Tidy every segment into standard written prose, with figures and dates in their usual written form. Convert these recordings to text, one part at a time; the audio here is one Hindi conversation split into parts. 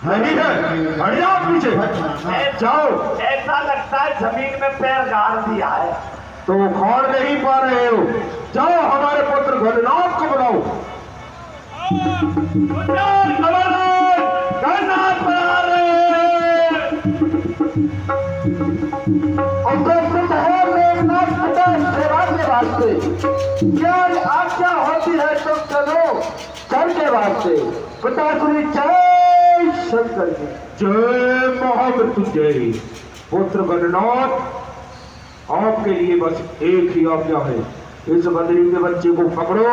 नहीं है, हट जाओ पीछे, जाओ। ऐसा लगता है जमीन में पैर गाड़ दिया है। तो उखाड़ नहीं पा रहे हो, जाओ हमारे पुत्र घननाथ को बुलाओ। घननाथ बना रहे उपस्थित है मेघनाथ पिता सेवा के वास्ते। क्या आज्ञा होती है तो चलो चल के वास्ते। पिता श्री जय शंकर जी। जय महामृत्युंजय। पुत्र गणनाथ, आपके लिए बस एक ही आज्ञा है, इस बंदरी के बच्चे को पकड़ो,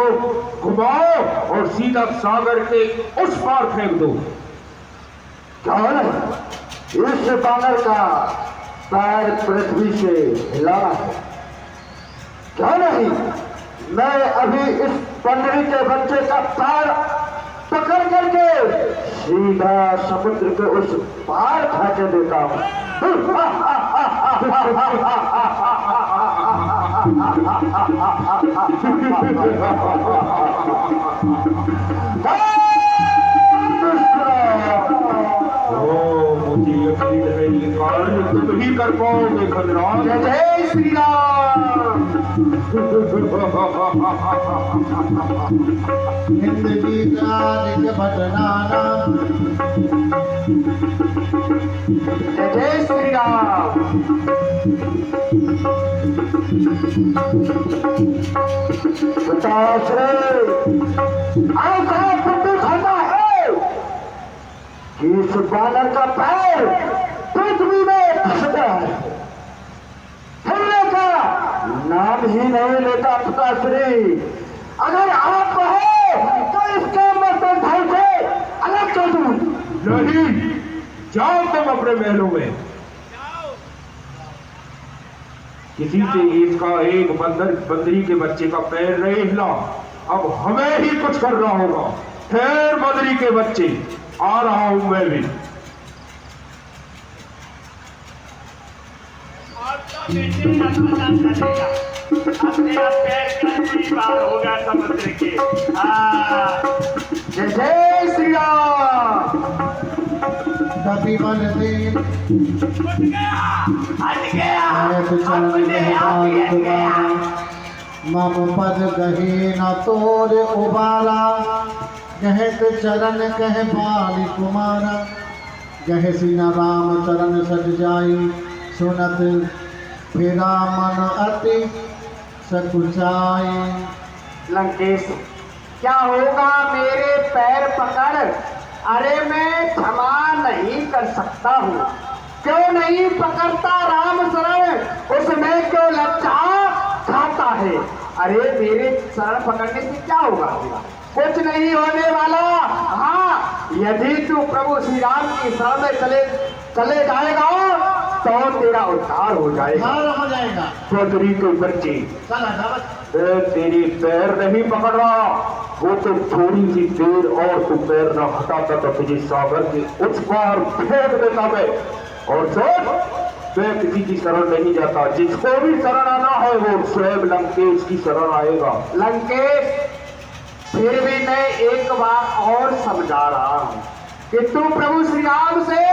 घुमाओ और सीधा सागर के उस पार फेंक दो। क्या है? इस बानर का पैर पृथ्वी से हिलाना है क्या? नहीं, मैं अभी इस बंदरी के बच्चे का पैर पकड़ करके सीधा समुद्र के उस पार फेंक देता हूं। मुझे यकीन है ये कार्य तुम ही कर पाओगे खजराज। जय श्री राम। जिंदगी का भटनाना। जय श्री राम। खाता है कि इस बानर का पैर पृथ्वी में फंसता है, हिलने का नाम ही नहीं लेता। पिताश्री, अगर आप कहो तो इसके मर्दन से अलग कर दूं। नहीं, जाओ तुम अपने महलों में। किसी से इसका एक बंदरी के बच्चे का पैर नहीं हिला, अब हमें ही कुछ करना होगा। ठहर बंदरी के बच्चे, आ रहा हूं मैं भी। अपने आप पैर कितनी बार होगा समुद्र के। जय श्री राम। कभी मन देव हट गया, मम पद गहे न तोर उबारा। गहत चरण कह बाली कुमारा। गह सीना राम चरण सज जाई। सुनत फिरा मन अति सकुचाई। लंकेश, क्या होगा मेरे पैर पकड़? अरे मैं क्षमा नहीं कर सकता हूँ। क्यों नहीं पकड़ता राम शरण? उसमें क्यों लज्जा खाता है? अरे मेरे शरण पकड़ने से क्या होगा? कुछ नहीं होने वाला। हाँ, यदि तू प्रभु श्री राम की शरण में चले जाएगा तो तेरा उद्धार हो जाएगा। हो जाएगा। बंदरी के बच्चे, चला मैं तेरी पैर नहीं पकड़ रहा, वो तो थोड़ी सी देर और तू पैर न हटाता तो तुझे सागर के उस पार फेंक देता मैं। और सोच, मैं किसी की शरण नहीं जाता। जिसको भी शरण आना है वो स्वयं लंकेश की शरण आएगा। लंकेश, फिर भी मैं एक बार और समझा रहा हूँ कि तू प्रभु श्री राम से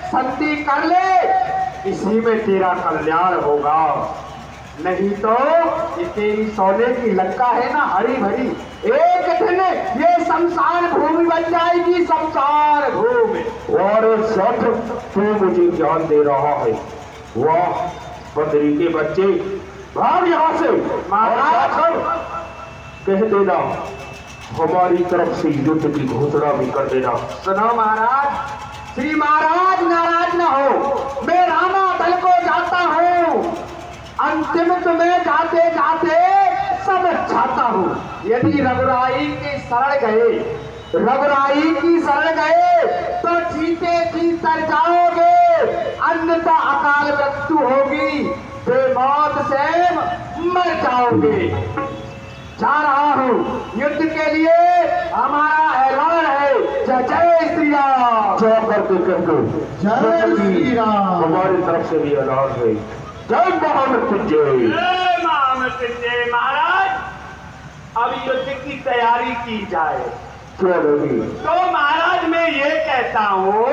संधि कर ले, इसी में तेरा कल्याण होगा। नहीं तो ये तेरी सोने की लंका है ना, हरी भरी, एक दिन ये शमशान भूमि बन जाएगी, शमशान भूमि। और सठ तू मुझे ज्ञान दे रहा है। वाह बंदरी के बच्चे, भाग यहाँ से। महाराज, कह देना हमारी तरफ से युद्ध की घोषणा भी कर देना। सुनो महाराज, श्री महाराज नाराज न हो, मैं रामा दल को जाता हूँ। अंतिम तुम्हें जाते जाते सब चाहता हूँ। यदि रघुराई की शरण गए, रघुराई की शरण गए तो जीते जी तर जाओगे, अन्यथा अकाल मृत्यु होगी, बेमौत से मर जाओगे। जा रहा हूँ युद्ध के लिए, हमारा ऐलान है। जय जय श्री राम। जा करके कह दो जय श्री राम। हमारी तरफ से भी ऐलान है। जय महामृत्युंजय। जय महामृत्युंजय। महाराज, अब युद्ध की तैयारी की जाए। क्यों नहीं? तो महाराज मैं ये कहता हूँ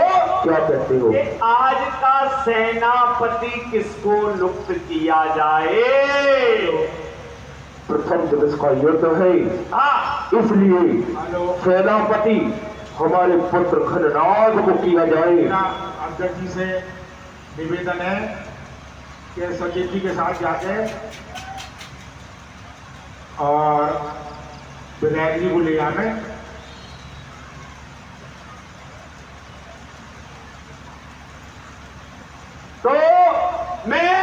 क्या कहते हो? कि आज का सेनापति किसको नियुक्त किया जाए? प्रथम दिवस का युद्ध है, हाँ, इसलिए सेनापति हमारे पुत्र घननाद को किया जाए। अध्यक्ष जी से निवेदन है कि सचिव जी के साथ जाके और विधायक जी को ले आने। तो मैं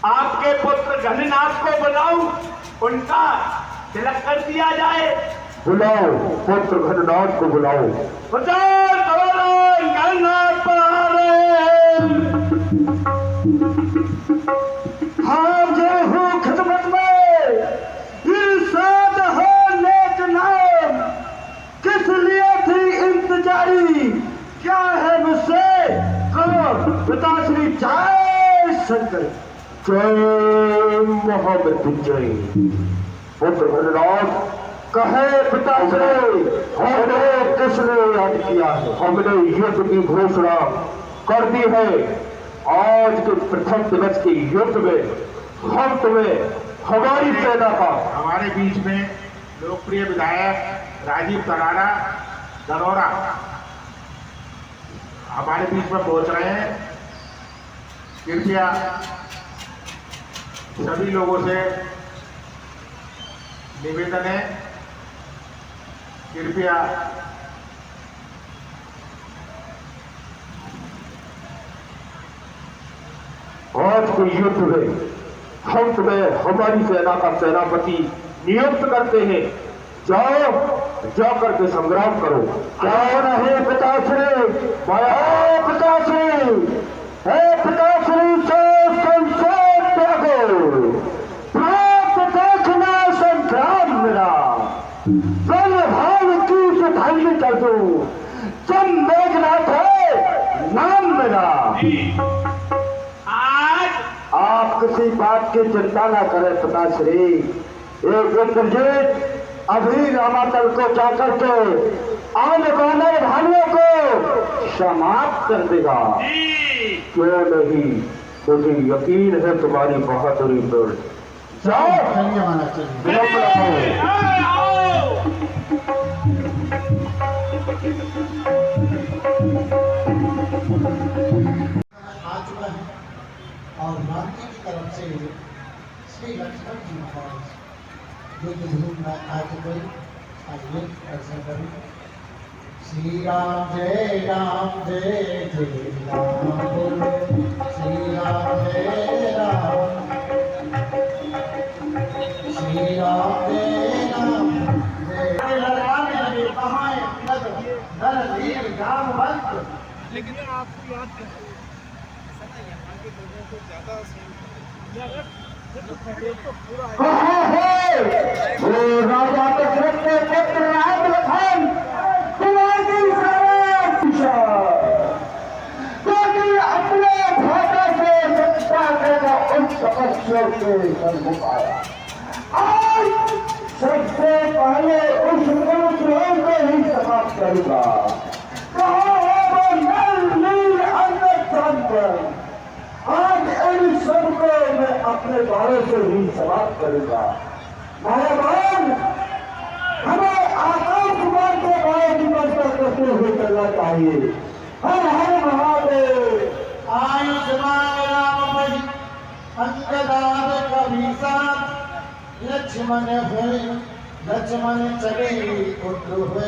आपके पुत्र घननाथ को बुलाऊं, उनका तिलक कर दिया जाए। बुलाओ, पुत्र घननाद को बुलाओ। प्रचार करो, घननाथ पधारे। हाँ जो हूँ खिदमत में इरशाद हो नेक नाम, किस लिए थी इंतजारी, क्या है मुझसे करो पिताश्री। जय शंकर, जय महामृत्युंजय। पुत्र घननाद कहे पिताश्री, हमने किसने याद किया है? हमने युद्ध की घोषणा कर दी है। आज के प्रथम दिवस के युद्ध में हम तुम्हें हमारी सेना का, हमारे बीच में लोकप्रिय विधायक राजीव तरारा दरोरा हमारे बीच में पहुंच रहे हैं। कृपया सभी लोगों से निवेदन है, कृपया आज के युद्ध में हम तुम्हें हमारी सेना का सेनापति नियुक्त करते हैं। जाओ, जाकर के संग्राम करो। क्या नहीं पिताश्री, माया पिताश्री, हे पिताश्री से संशय त्यागो, प्राप्त देखना संग्राम मेरा, बल भाव की सुधाई कर दो, जब मेघनाथ है नाम मेरा। आप किसी बात की चिंता ना करें पिताश्री, एक इंद्रजीत अभी रामातल को जाकर के आने वाले भाइयों को समाप्त कर देगा। क्यों नहीं, मुझे यकीन है तुम्हारी बहादुरी पर। जाओ, चलिए महाराज चलिए। विलंब आ चुका है और रामजी की तरफ से श्री लक्ष्मण जी महाराज युद्ध भूमि में आ चुके। आइए ऐसा करें। श्री राम जय राम जय जय राम बोलो, श्री राम जय राम, श्री राम जय राम जय। लगाने लगे कहाँ नर वीर जामवंत। लेकिन आपको याद करें ऐसा ना यहाँ के लोगों को ज़्यादा राजा दशरथ के पुत्र राम लखन तुम्हारी क्योंकि अपने भाषा से सत्ता देगा उन तपस्या के सम्मुख आया। आज सबसे पहले उस मनुष्य को ही समाप्त करूंगा। कहा है वो नल नील अंदर, आज इन सबको मैं अपने बारे से ही समाप्त करूंगा। भगवान हमें आकाश मार्ग के बारे की वर्षा करते हुए चलना चाहिए। हर हर महादेव। आयुष्मान राम बलि अंगदाद कभी साथ, लक्ष्मण हुए लक्ष्मण चले पुत्र हुए,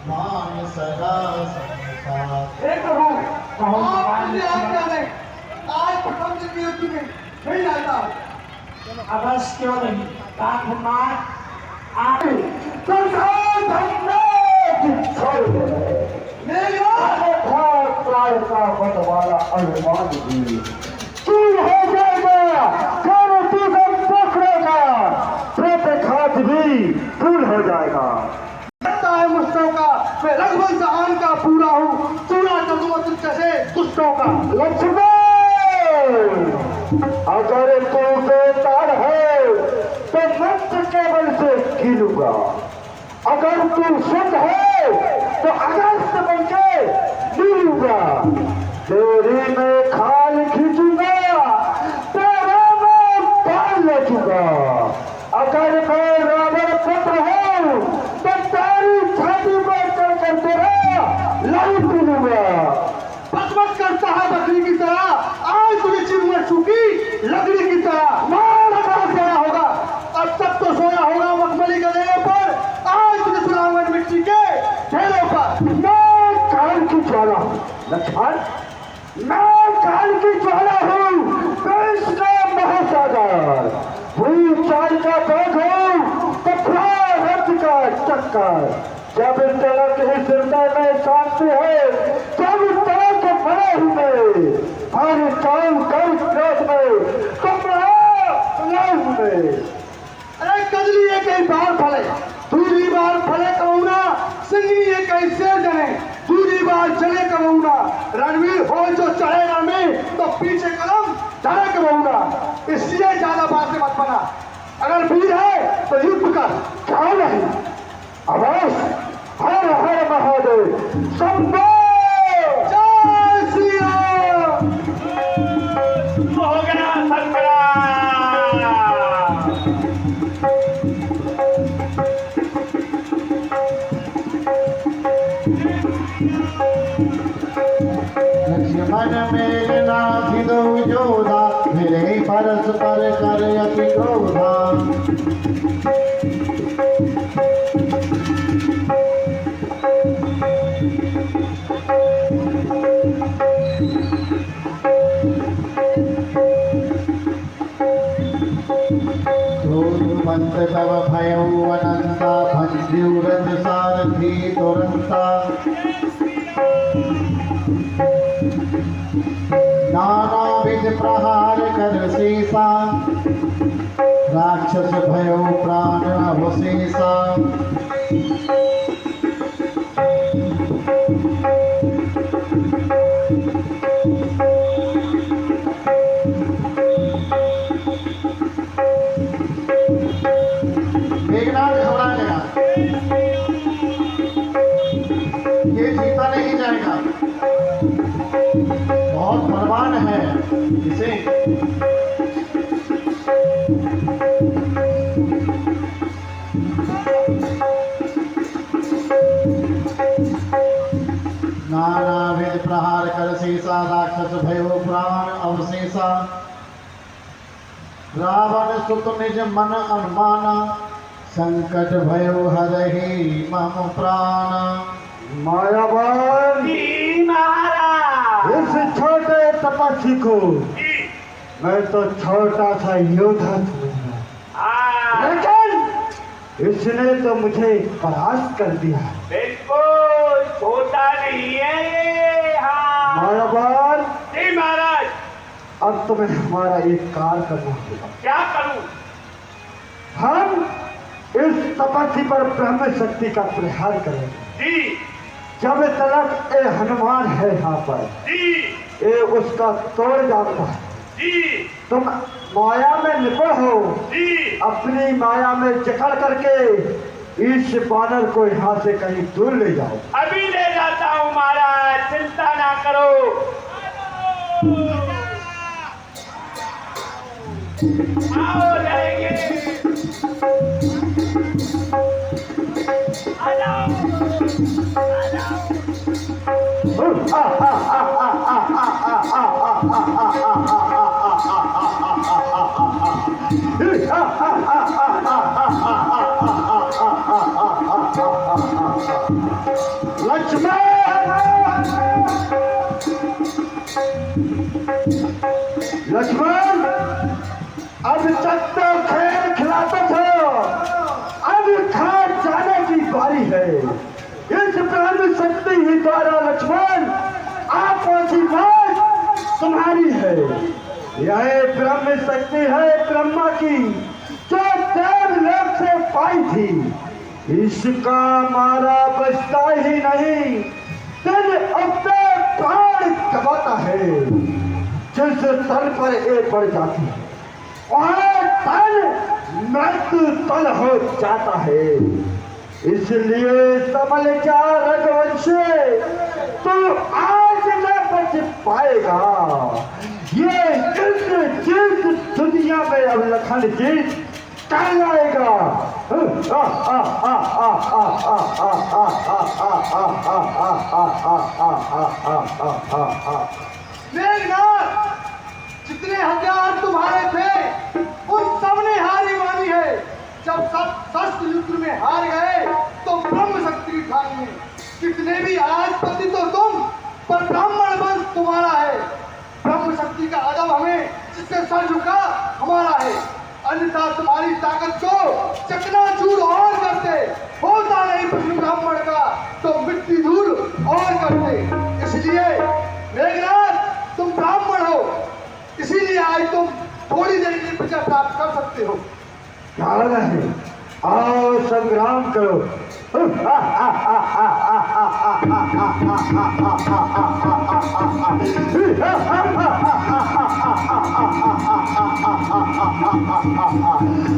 मान सदा संसार। आज प्रथम से युद्ध में नहीं जाता। अवश्य क्यों नहीं, आगे वाला अनुमान भी चूर हो जाएगा, चारों तीसम पकड़ेगा, प्रतिघात भी दूर हो जाएगा। है मुस्तों का मैं रघुवंश आन का पूरा हूँ, पूरा जगमत जैसे दुष्टों का। लक्ष्मण अगर तू बेतार है तो मंत्र केवल से गिनूंगा, अगर तू शुद्ध है तो अगस्त बन के लकड़ी की तरह मारा सोया होगा। अब तक तो सोया होगा मखमली गले पर, आज तुझे सुनाऊंगा मिट्टी के ढेरों पर। मैं काल की ज्वाला लक्ष्मण, मैं काल की ज्वाला हूँ, कृष्ण महासागर, हुई चाल का बैग हूँ, पथरा रथ का चक्कर। जब तलक इस हृदय में शांति है, जब तलक बड़े हुए हर काम कर क्रोध में, कपड़ा में। अरे कजली एक ही बार फले, दूसरी बार फले कबूना, सिंगनी एक ही शेर जने, दूसरी बार चले कबूना। रणवीर हो जो चढ़े रण में, तो पीछे कदम चढ़े कबूना। इसलिए ज्यादा बात से मत बना, अगर वीर है तो युद्ध कर। क्या नहीं, अवश्य। हर हर महादेव, शंभो। जय श्री राम। हो गया संग्राम। लक्ष्मण मेलना धिदो जोधा, मेरे परस्पर कर अति क्रोधा। क्रोधवंत तव भयौ अनंता, भंजुरथ सारथी तुरंता। नानाविध प्रहार कर शेषा, राक्षस भयो प्राण अवशेषा। मेघनाथ घबरा गया, ये जीता नहीं जाएगा, बहुत बलवान है। इसे नानाविध प्रहार कर शेषा, राक्षस भयो प्राण अवशेषा। रावण सुत निज मन अनुमाना, संकट भयो हरहि मम प्राण। मायावान, जी महाराज। इस छोटे तपस्वी को मैं तो छोटा सा योद्धा समझा, हाँ, लेकिन इसने तो मुझे परास्त कर दिया। बिल्कुल छोटा नहीं है ये। हाँ मायावान, जी महाराज। अब तुम्हें हमारा एक कार्य करना होगा। क्या करूं? हम इस तपस्वी पर ब्रह्म शक्ति का प्रहार करेंगे। जी जब तलक ए हनुमान है यहाँ पर, जी ये उसका तोड़ जाता है। जी तुम माया में निपुण हो, जी। अपनी माया में जकड़ करके इस बानर को यहाँ से कहीं दूर ले जाओ। अभी ले जाता हूँ महाराज, चिंता ना करो। आओ जाएंगे। आ जाओ, आ जाओ। लक्ष्मण, अब तक तो खेल खिलाते थे, अब खा जाने की बारी है। इस ब्रह्म शक्ति ही द्वारा लक्ष्मण आपकी बात तुम्हारी है। यह ब्रह्म शक्ति है ब्रह्मा की, जो देव लोक से पाई थी। इसका मारा बचता ही नहीं, दिन अपने प्राण गवाता है। जिस तल पर ये पड़ जाती है, वह तल मृत्यु तल हो जाता है। इसलिए समझ जा रघुवंश, तू आज न बच पाएगा। ये जिस दुनिया में अब लखन जीत कर आएगा। जितने हथियार तुम्हारे थे उन सबने हारी मानी है। जब सब शस्त्र युद्ध में हार गए तो ब्रह्म शक्ति ठानी। कितने भी आज पति तो तुम, पर ब्राह्मण वंश तुम्हारा है। ब्रह्म शक्ति का अदब हमें जिससे सर झुका हमारा है, अन्यथा तुम्हारी ताकत को चकनाचूर और करते। होता नहीं प्रश्न ब्राह्मण का तो मिट्टी धूल और करते। इसलिए मेघनाथ तुम ब्राह्मण हो, इसीलिए आज तुम थोड़ी देर के लिए प्रजा प्राप्त कर सकते हो। क्या है, आओ संग्राम करो।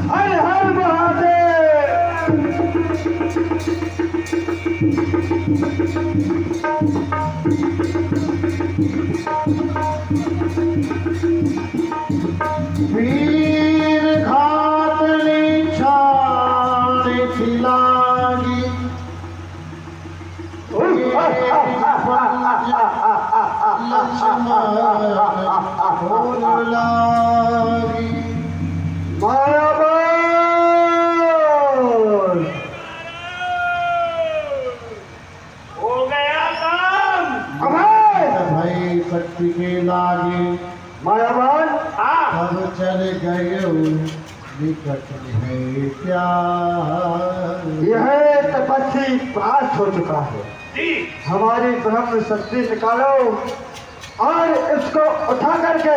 हर हर महादेव। वीर घातली छाड़ खिलागी, माया हो गया काम। भाई शक्ति के लागे मायावान हाँ अब चल गए निकट है प्यार। यह तपस्वी पास हो चुका है। जी हमारी ब्रह्म शक्ति निकालो और इसको उठा करके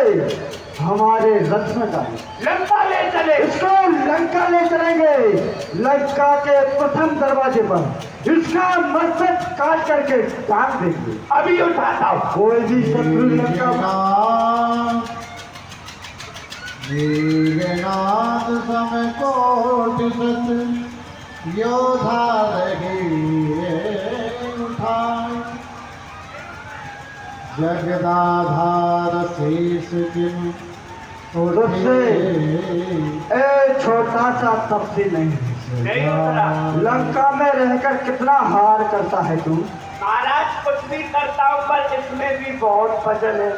हमारे रथ में डालो। लंका ले चले। इसको लंका ले चलेंगे। लंका के प्रथम दरवाजे पर इसका मस्तक काट करके टांग देंगे। अभी उठाता हूँ। कोई भी शत्रु लंका मेघनाथ सम कोटि सत योधा रहे उठाए। जगदाधार शेष किम उससे ए छोटा सा तपसी नहीं नहीं उतरा। लंका में रहकर कितना हार करता है तू। महाराज कुछ भी करता हूँ पर इसमें भी बहुत वजन है।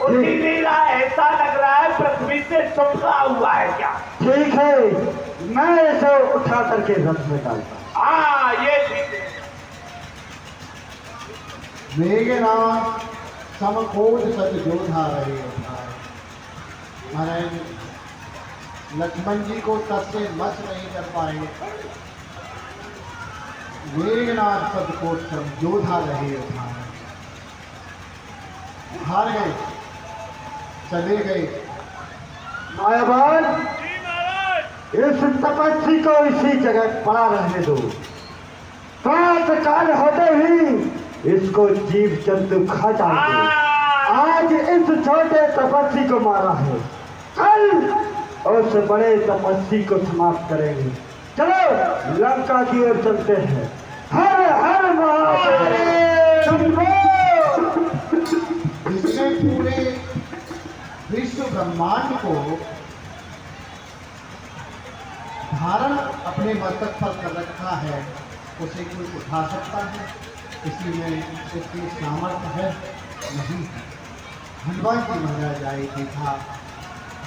उसी लीला ऐसा लग रहा है पृथ्वी से चिपका हुआ है क्या। ठीक है, मैं इसे उठा करके रथ में डालता। हाँ ये ठीक है। मेघनाथ समकोट सत योधा रहे उठाए। महाराज लक्ष्मण जी को तब से मस नहीं कर पाए। मेघनाथ सतकोट सत योधा रहे उठाए। हार गए, चले गए। मायावान इस तपस्वी को इसी जगह पड़ा रहने दो। प्रात काल होते ही इसको जीव जंतु खा जाएंगे। आज इस छोटे तपस्वी को मारा है, कल उस बड़े तपस्वी को समाप्त करेंगे। चलो लंका की ओर चलते हैं। हर हर महादेव। जिसने पूरे विश्व ब्रह्मांड को धारण अपने मस्तक पर कर रखा है, उसे कोई उठा सकता है? इसी में इसकी सामर्थ्य है? नहीं। हनुमान जी महाराज आए देखा,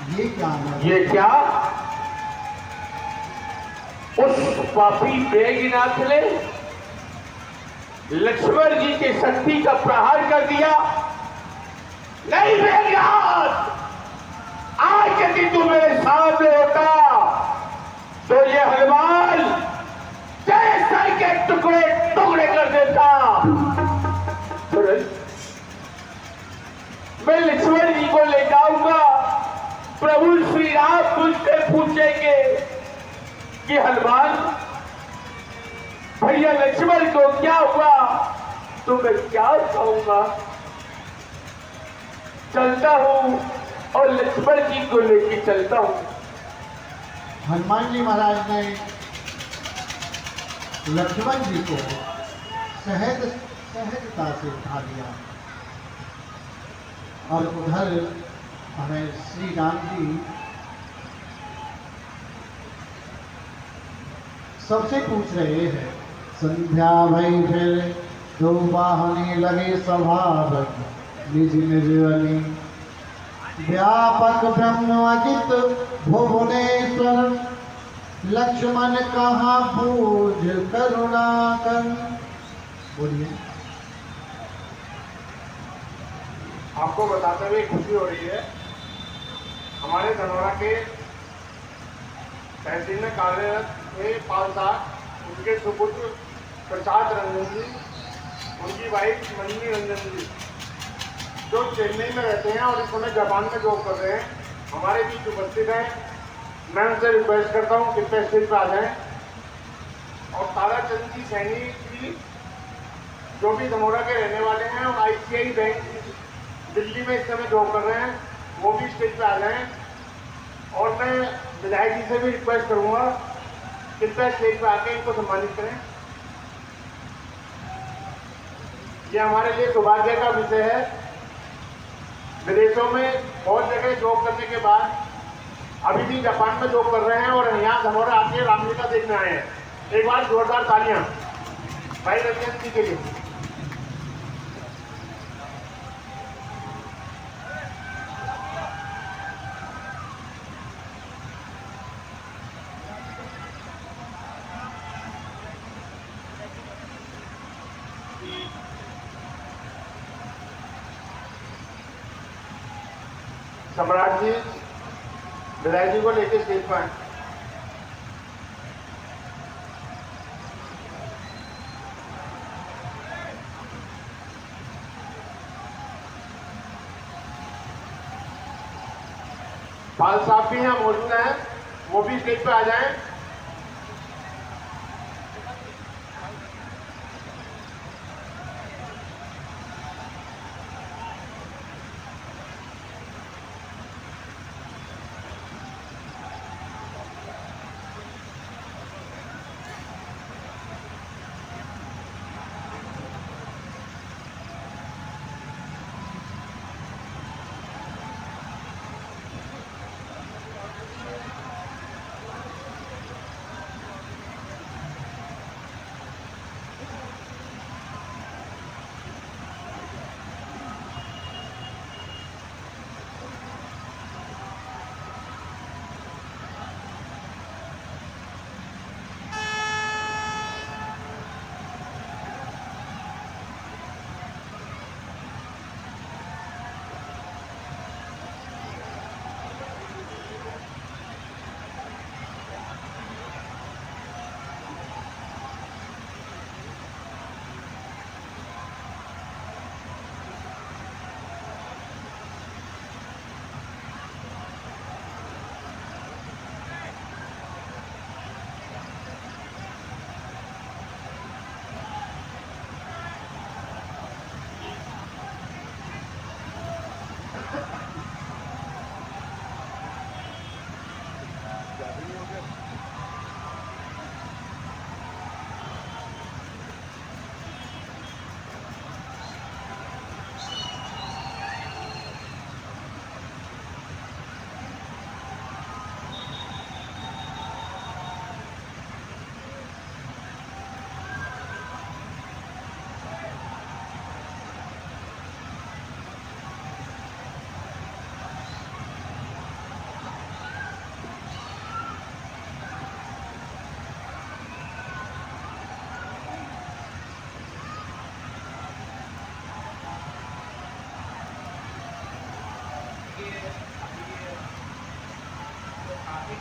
ये क्या है? ये क्या उस पापी मेघनाथ ने लक्ष्मण जी के शक्ति का प्रहार कर दिया। नहीं मेघनाथ, आज यदि तू मेरे सामने होता तो ये हनुमान तेरे सर के टुकड़े टुकड़े कर देता। मैं लक्ष्मण जी को ले जाऊंगा। प्रभु श्री राम मुझसे पूछेंगे कि हनुमान भैया लक्ष्मण को क्या हुआ, तो मैं क्या कहूंगा। चलता हूँ और लक्ष्मण जी को लेके चलता हूँ। हनुमान जी महाराज ने लक्ष्मण जी को सहजता से उठा दिया और उधर हमें श्री राम जी सबसे पूछ रहे हैं। संध्या भई फिर दो बाहनी लगे स्वभाव निज निज अली। व्यापक ब्रह्म अजित भुवनेश्वर, लक्ष्मण कहाँ पूज करुणा कर। बोलिए। आपको बताते हुए खुशी हो रही है, हमारे धनौरा के तहसील में कार्यरत थे पाल साहब, उनके सुपुत्र प्रसाद रंजन जी, उनकी वाइफ मंजनी रंजन जी, जो चेन्नई में रहते हैं और इस समय जापान में जॉब कर रहे हैं, हमारे बीच उपस्थित हैं। मैं उनसे रिक्वेस्ट करता हूँ कि स्टेज पर आ जाएं। और ताराचंद जी सैनी जी, जो भी धनौरा के रहने वाले हैं और ICICI बैंक दिल्ली में इस समय जॉब कर रहे हैं, वो भी स्टेज पे आ जाएं। और मैं विधायक जी से भी रिक्वेस्ट करूंगा कृपया स्टेज पे आके इनको सम्मानित करें। ये हमारे लिए सौभाग्य का विषय है। विदेशों में बहुत जगह जॉब करने के बाद अभी भी जापान में जॉब कर रहे हैं और यहाँ धनौरा आके रामलीला देखने आए हैं। एक बार जोरदार तालियां भाई रंजन जी के लिए। सम्राट जी विधायक जी को लेकर स्टेज पर आए। पाल साहब भी यहाँ मौजूद हैं, वो भी स्टेज पे आ जाएं।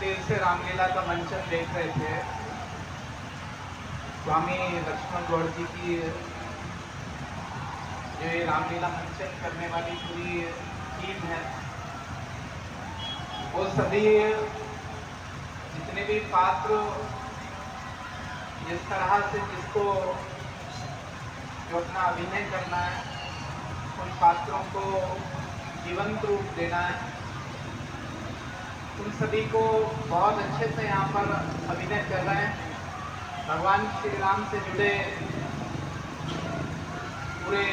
देर से रामलीला का मंचन देख रहे थे। स्वामी लक्ष्मण गौड़ जी की जो ये रामलीला मंचन करने वाली पूरी टीम है, वो सभी जितने भी पात्र जिस तरह से जिसको जो अपना अभिनय करना है, उन पात्रों को जीवंत रूप देना है, उन सभी को बहुत अच्छे से यहाँ पर अभिनय कर रहे हैं। भगवान श्री राम से जुड़े पूरे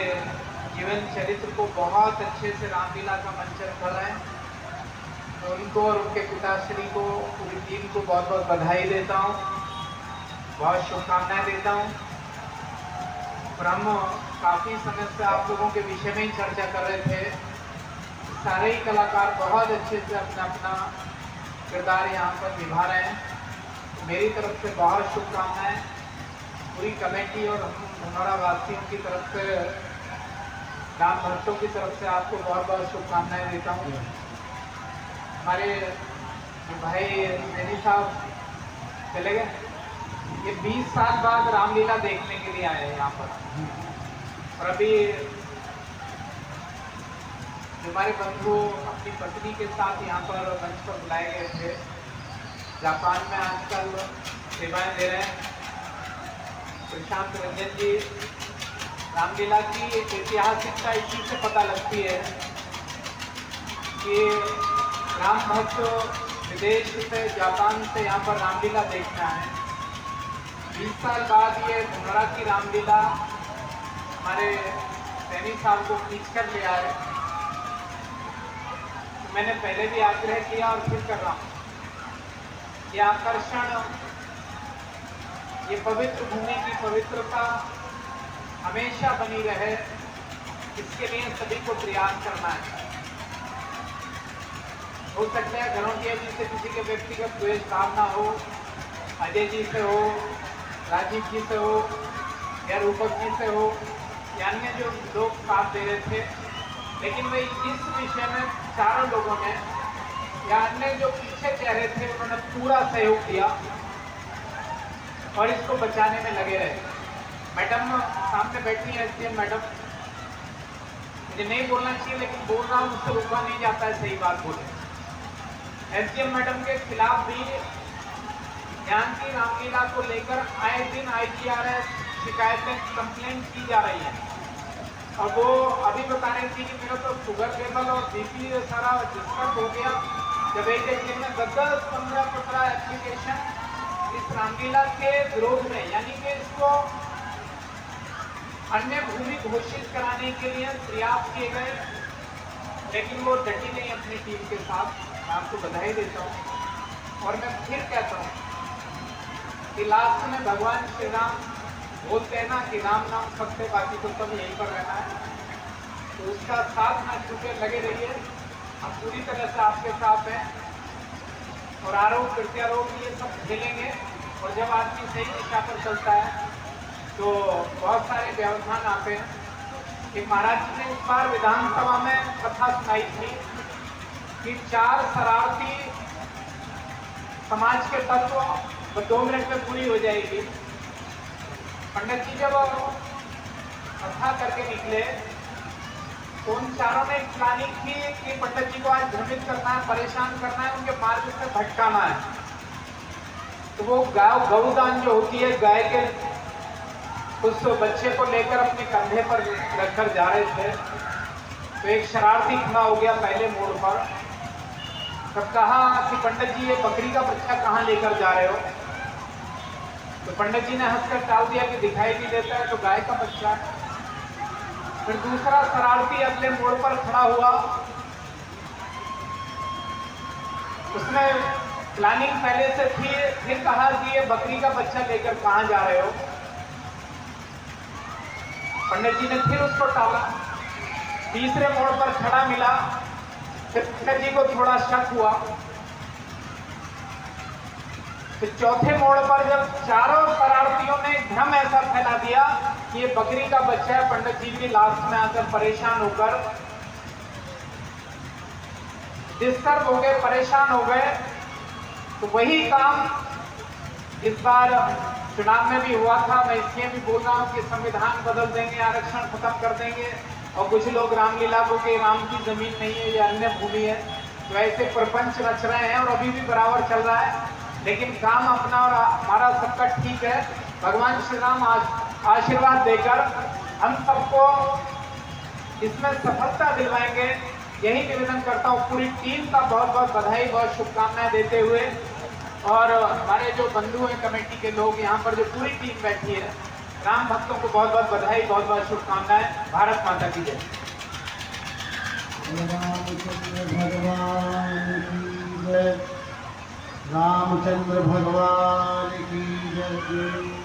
जीवन चरित्र को बहुत अच्छे से रामलीला का मंचन कर रहे हैं। तो उनको और उनके पिताश्री को, पूरी टीम को बहुत बहुत बधाई देता हूँ, बहुत शुभकामनाएं देता हूँ। और हम काफ़ी समय से आप लोगों के विषय में ही चर्चा कर रहे थे सारे ही कलाकार बहुत अच्छे से अपना अपना किरदार यहाँ पर निभा रहे हैं। मेरी तरफ से बहुत शुभकामनाएं, पूरी कमेटी और हम धनौरा वासियों की तरफ से, राम भक्तों की तरफ से आपको बहुत बहुत शुभकामनाएं देता हूँ। हमारे भाई सैनी साहब चले गए, ये 20 साल बाद रामलीला देखने के लिए आए हैं यहाँ पर। और अभी हमारे बंधु अपनी पत्नी के साथ यहाँ पर मंच पर बुलाए गए थे। जापान में आजकल सेवाएं दे रहे हैं प्रशांत रंजन जी। रामलीला की ऐतिहासिकता इसी से पता लगती है कि राम भक्त विदेश से, जापान से यहाँ पर रामलीला देखना है। 20 साल बाद ये धनौरा की रामलीला हमारे सैनी साहब को खींच कर ले आए। तो मैंने पहले भी आग्रह किया और फिर कर रहा हूँ, ये आकर्षण, ये पवित्र भूमि की पवित्रता हमेशा बनी रहे, इसके लिए सभी को प्रयास करना है। हो सकता है घरों की जिससे किसी के व्यक्तिगत द्वेष भावना हो, अजय जी से हो, राजीव जी से हो या रूपक जी से हो या अन्य जो लोग साथ दे रहे थे, लेकिन वही इस विषय में चारों लोगों ने या अन्य जो पीछे कह रहे थे उन्होंने पूरा सहयोग दिया और इसको बचाने में लगे रहे। मैडम सामने बैठी है, एसडीएम मैडम, मुझे नहीं बोलना चाहिए लेकिन बोल रहा हूँ, उससे रुका नहीं जाता है, सही बात बोले। एसडीएम मैडम के खिलाफ भी यहाँ की रामलीला को लेकर आए दिन IGRS शिकायतें, कंप्लेंट की जा रही है। और वो अभी बता रही थी कि मेरा तो शुगर लेवल और BP सारा डिस्टर्ब हो गया जब एक दिन में 10-15 एप्लीकेशन इस रामलीला के विरोध में, यानी कि इसको अन्य भूमि घोषित कराने के लिए प्रयास किए गए, लेकिन वो डटी नहीं अपनी टीम के साथ। मैं आपको बधाई देता हूँ और मैं फिर कहता हूँ कि लास्ट में भगवान श्री राम बोलते हैं ना कि राम नाम सबसे, बाकी तो सब यहीं पर रहना है। तो उसका साथ में छुपे लगे रहिए, हम पूरी तरह से आपके साथ हैं और आरोप प्रत्यारोप ये सब खेलेंगे। और जब आदमी सही दिशा पर चलता है तो बहुत सारे व्यवधान आते हैं। कि महाराज जी ने इस बार विधानसभा में कथा सुनाई थी कि 4 शरारती समाज के तत्व 2 मिनट में पूरी हो जाएगी। पंडित जी जब कथा करके निकले तो उन चारों ने प्लानिंग की कि पंडित जी को आज भ्रमित करना है, परेशान करना है, उनके मार्ग से भटकाना है। तो वो गौदान जो होती है, गाय के उस बच्चे को लेकर अपने कंधे पर रखकर जा रहे थे तो एक शरारती खड़ा हो गया पहले मोड़ पर। तब कहा कि पंडित जी ये बकरी का बच्चा कहाँ लेकर जा रहे हो? तो पंडित जी ने हंसकर टाल दिया कि दिखाई नहीं देता है, तो गाय का बच्चा है। फिर दूसरा शरारती अगले मोड़ पर खड़ा हुआ, उसने प्लानिंग पहले से थी, फिर कहा कि ये बकरी का बच्चा लेकर कहाँ जा रहे हो? पंडित जी ने फिर उसको टाला। तीसरे मोड़ पर खड़ा मिला, फिर पंडित जी को थोड़ा शक हुआ। फिर चौथे मोड़ पर जब चारों शरारतियों ने भ्रम ऐसा फैला दिया कि ये बकरी का बच्चा है, पंडित जी भी लास्ट में आकर परेशान होकर डिस्टर्ब हो गए, परेशान हो गए। तो वही काम इस बार चुनाव में भी हुआ था। मैं इसलिए भी बोल रहा हूँ कि संविधान बदल देंगे, आरक्षण खत्म कर देंगे और कुछ लोग रामलीला को कि राम की जमीन नहीं है, ये अन्य भूमि है, तो ऐसे प्रपंच रच रहे हैं और अभी भी बराबर चल रहा है। लेकिन काम अपना और हमारा सबका ठीक है। भगवान श्री राम आशीर्वाद देकर हम सबको इसमें सफलता दिलवाएंगे, यही निवेदन करता हूँ। पूरी टीम का बहुत बहुत बधाई, बहुत शुभकामनाएं देते हुए, और हमारे जो बंधु हैं कमेटी के लोग यहाँ पर जो पूरी टीम बैठी है, राम भक्तों को बहुत बहुत बधाई, बहुत बहुत शुभकामनाएं। भारत माता की जय। रामचंद्र भगवान की जय।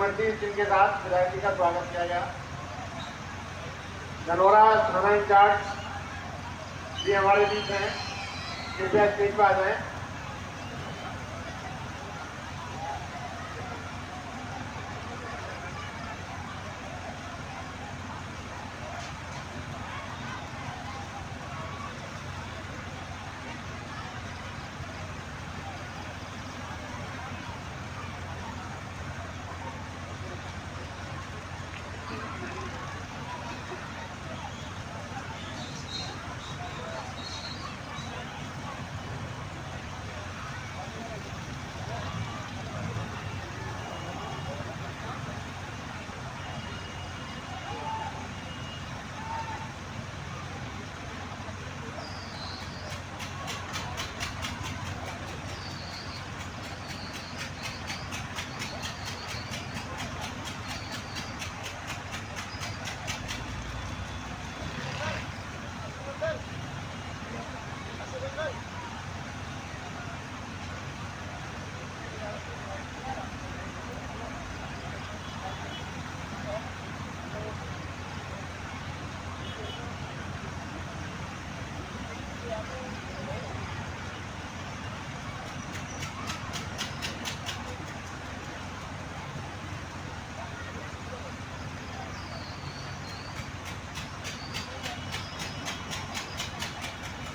इमरती जिनके साथ विधायक जी का स्वागत किया गया। धनोरा थाना इंचार्ज जी हमारे बीच हैं, कृपया स्टेज पर आ जाएं।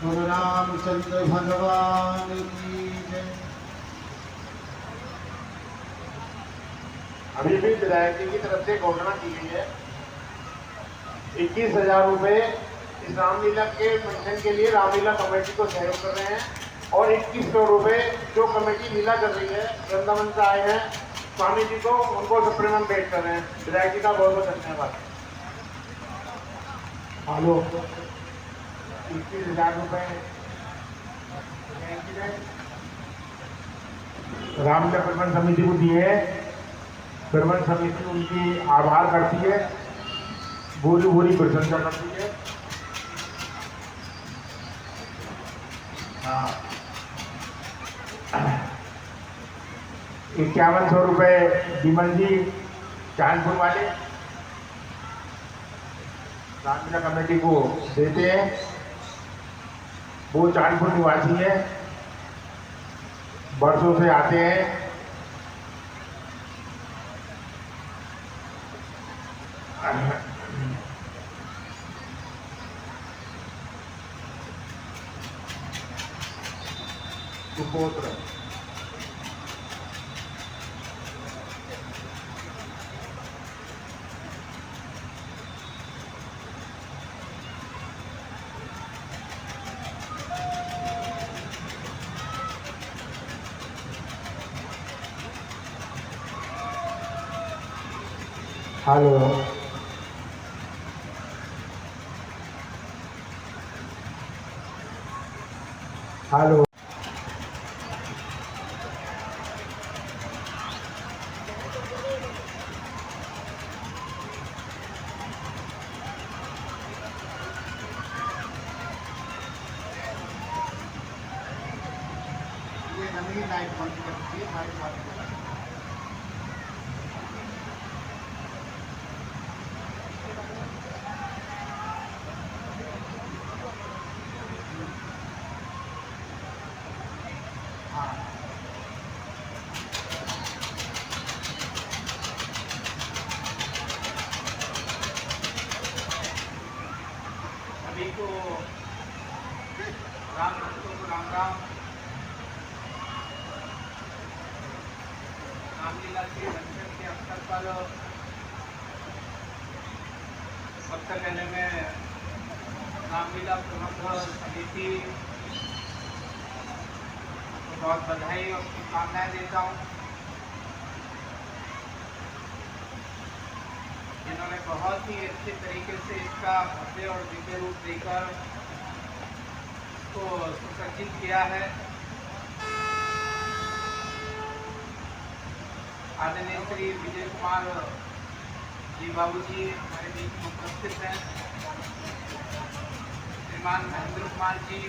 श्री रामचंद्र भगवान की जय। अभी भी विधायक जी की तरफ से घोषणा की गई है 21,000 रुपए इस रामलीला के मंचन के लिए रामलीला कमेटी को सहयोग कर रहे हैं और 2100 रुपए जो कमेटी लीला कर रही है वृंदावन से आए हैं स्वामी जी को, उनको सप्लीमेंट भेंट कर रहे हैं। विधायक जी का बहुत बहुत धन्यवाद। हेलो, 21,000 रुपए रामलीला प्रबंध समिति को दिए हैं। प्रबंध समिति उनकी आभार करती है, भूरी भूरी प्रशंसा करती है। 5100 रुपए विमल जी चांदपुर वाले रामलीला कमेटी को देते हैं। वो चांदपुर निवासी है, वर्षों से आते हैं। सुपोत्र हेलो, हेलो, ये नवीन लाइट बंद करती है हमारे पास। सभी को राम भक्तों को राम राम। रामलीला के मंचन के अवसर पर भक्त मेले में रामलीला प्रबंध समिति को बहुत बधाई और शुभकामनाएं देता हूँ, जिन्होंने बहुत ही अच्छे तरीके से इसका भव्य और दिव्य रूप देकर इसको सुसज्जित किया है। आदरणीय श्री विजय कुमार जी बाबू जी हमारे बीच में उपस्थित हैं, श्रीमान महेंद्र कुमार जी,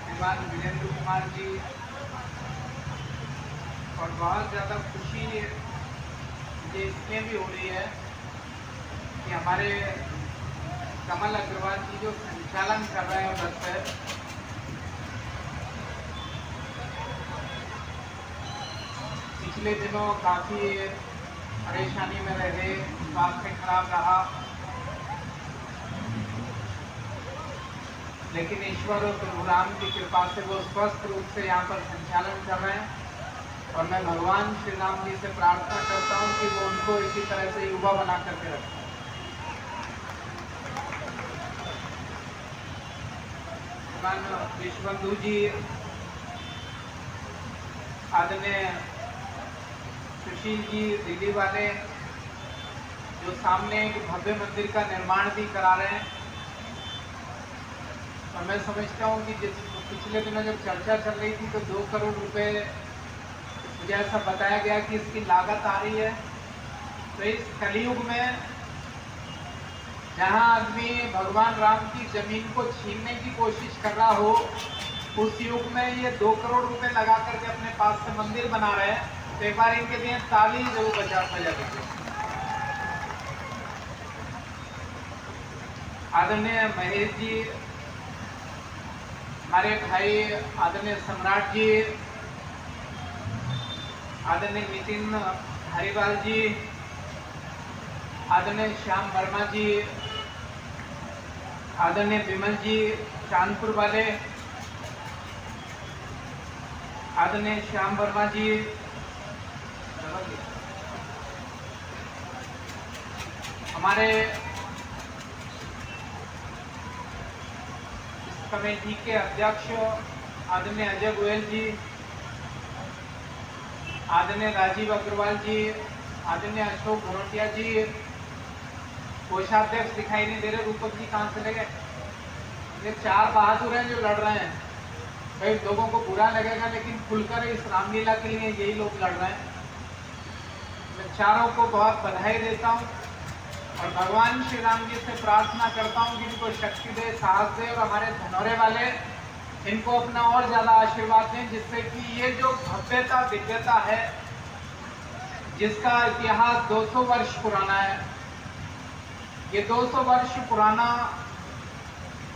श्रीमान वीरेंद्र कुमार जी और बहुत ज़्यादा खुशी मुझे इसलिए भी हो रही है कि हमारे कमल अग्रवाल जी जो संचालन कर रहे हैं बस पर, पिछले दिनों काफ़ी परेशानी में रहे, स्वास्थ्य खराब रहा, लेकिन ईश्वर और प्रभु राम की कृपा से वो स्वस्थ रूप से यहाँ पर संचालन कर रहे हैं। और मैं भगवान श्री राम जी से प्रार्थना करता हूँ कि वो उनको इसी तरह से युवा बना करके रखें। विश्वबंधु जी, आदरणीय सुशील जी दिल्ली वाले, जो सामने एक भव्य मंदिर का निर्माण भी करा रहे हैं, और मैं समझता हूँ कि जिस पिछले दिनों जब चर्चा चल रही थी तो 2 करोड़ रुपए मुझे ऐसा बताया गया कि इसकी लागत आ रही है। तो इस कलयुग में जहाँ आदमी भगवान राम की जमीन को छीनने की कोशिश कर रहा हो, उस युग में ये 2 करोड़ रुपए लगा करके अपने पास से मंदिर बना रहे हैं। तो एक बार इनके लिए ताली जरूर बजा दीजिए। आदरणीय महेश जी, हमारे भाई आदरणीय सम्राट जी, आदरणीय नितिन हरिवाल जी, आदरणीय श्याम वर्मा जी, आदरणीय विमल जी चांदपुर वाले, आदरणीय श्याम वर्मा जी, हमारे इस कमेटी के अध्यक्ष आदरणीय अजय गोयल जी, आदरणीय राजीव अग्रवाल जी, आदरणीय अशोक घरोटिया जी, कोषाध्यक्ष दिखाई नहीं दे रहे, रूपक जी कहाँ चले गए? ये 4 बहादुर हैं जो लड़ रहे हैं। कई लोगों को बुरा लगेगा, लेकिन खुलकर इस रामलीला के लिए यही लोग लड़ रहे हैं। मैं चारों को बहुत बधाई देता हूँ और भगवान श्री राम जी से प्रार्थना करता हूँ कि इनको शक्ति दे, साहस दे, और हमारे धनौरे वाले इनको अपना और ज्यादा आशीर्वाद दें, जिससे कि ये जो भव्यता दिव्यता है, जिसका इतिहास 200 वर्ष पुराना है, ये 200 वर्ष पुराना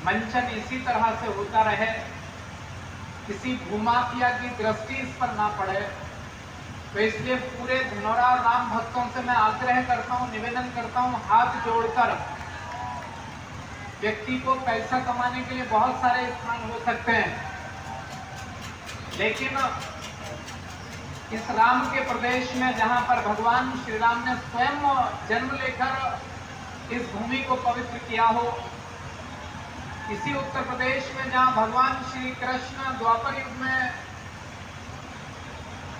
मंचन इसी तरह से होता रहे, किसी भूमाफिया की दृष्टि इस पर ना पड़े। तो इसलिए पूरे धनौरा राम भक्तों से मैं आग्रह करता हूँ, निवेदन करता हूँ, हाथ जोड़कर, व्यक्ति को पैसा कमाने के लिए बहुत सारे स्थान हो सकते हैं, लेकिन इस राम के प्रदेश में जहां पर भगवान श्री राम ने स्वयं जन्म लेकर इस भूमि को पवित्र किया हो, इसी उत्तर प्रदेश में जहां भगवान श्री कृष्ण द्वापर युग में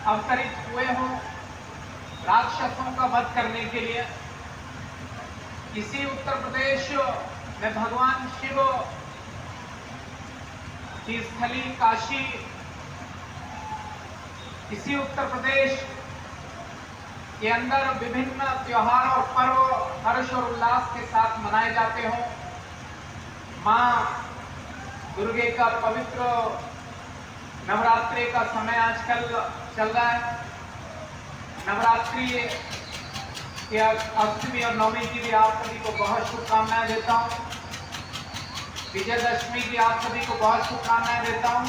अवतरित हुए हों राक्षसों का वध करने के लिए, इसी उत्तर प्रदेश में भगवान शिव की स्थली काशी, इसी उत्तर प्रदेश के अंदर विभिन्न त्योहार और पर्व हर्ष और उल्लास के साथ मनाए जाते हों। मां दुर्गे का पवित्र नवरात्रि का समय आजकल चल रहा है। नवरात्रि के अष्टमी और नवमी की भी आप सभी को बहुत शुभकामनाएं देता हूं। विजयदशमी की आप सभी को बहुत शुभकामनाएं देता हूं।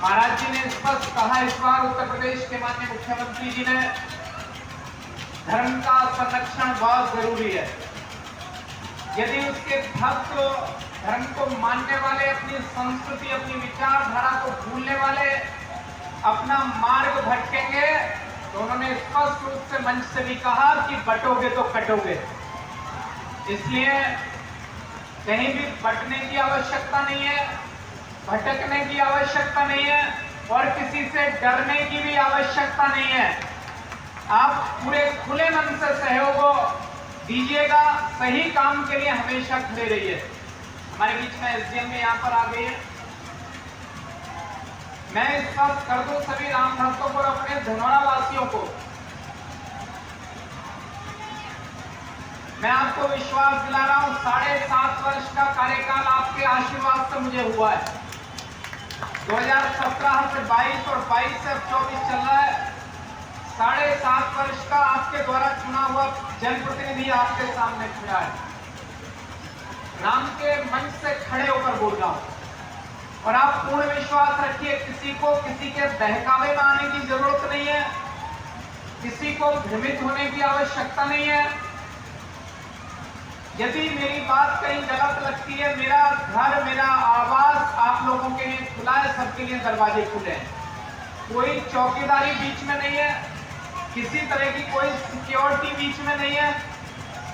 महाराज जी ने स्पष्ट कहा इस बार उत्तर प्रदेश के माननीय मुख्यमंत्री जी ने, धर्म का संरक्षण बहुत जरूरी है। यदि उसके भक्त धर्म को मानने वाले, अपनी संस्कृति, अपनी विचारधारा को भूलने वाले अपना मार्ग भटकेंगे, तो उन्होंने स्पष्ट रूप से मंच से भी कहा कि बटोगे तो कटोगे। इसलिए कहीं भी बटने की आवश्यकता नहीं है, भटकने की आवश्यकता नहीं है, और किसी से डरने की भी आवश्यकता नहीं है। आप पूरे खुले मन से सहयोग दीजिएगा, सही काम के लिए हमेशा खड़े रहिए। हमारे बीच में एसडीएम भी यहाँ पर आ गई है। मैं इस बात कर दूं सभी राम भक्तों को और अपने धनौरा वासियों को, मैं आपको विश्वास दिला रहा हूं, 7.5 वर्ष का कार्यकाल आपके आशीर्वाद से मुझे हुआ है। 2017 से 22 और 22 से 24 चल रहा है। 7.5 वर्ष का आपके द्वारा चुना हुआ जनप्रतिनिधि आपके सामने खड़ा है। राम के मंच से खड़े होकर बोल रहा हूं और आप पूर्ण विश्वास रखिए, किसी को किसी के बहकावे में आने की जरूरत नहीं है, किसी को भ्रमित होने की आवश्यकता नहीं है। यदि मेरी बात कहीं गलत लगती है, मेरा घर, मेरा आवास आप लोगों के लिए खुला है, सबके लिए दरवाजे खुले हैं। कोई चौकीदारी बीच में नहीं है, किसी तरह की कोई सिक्योरिटी बीच में नहीं है।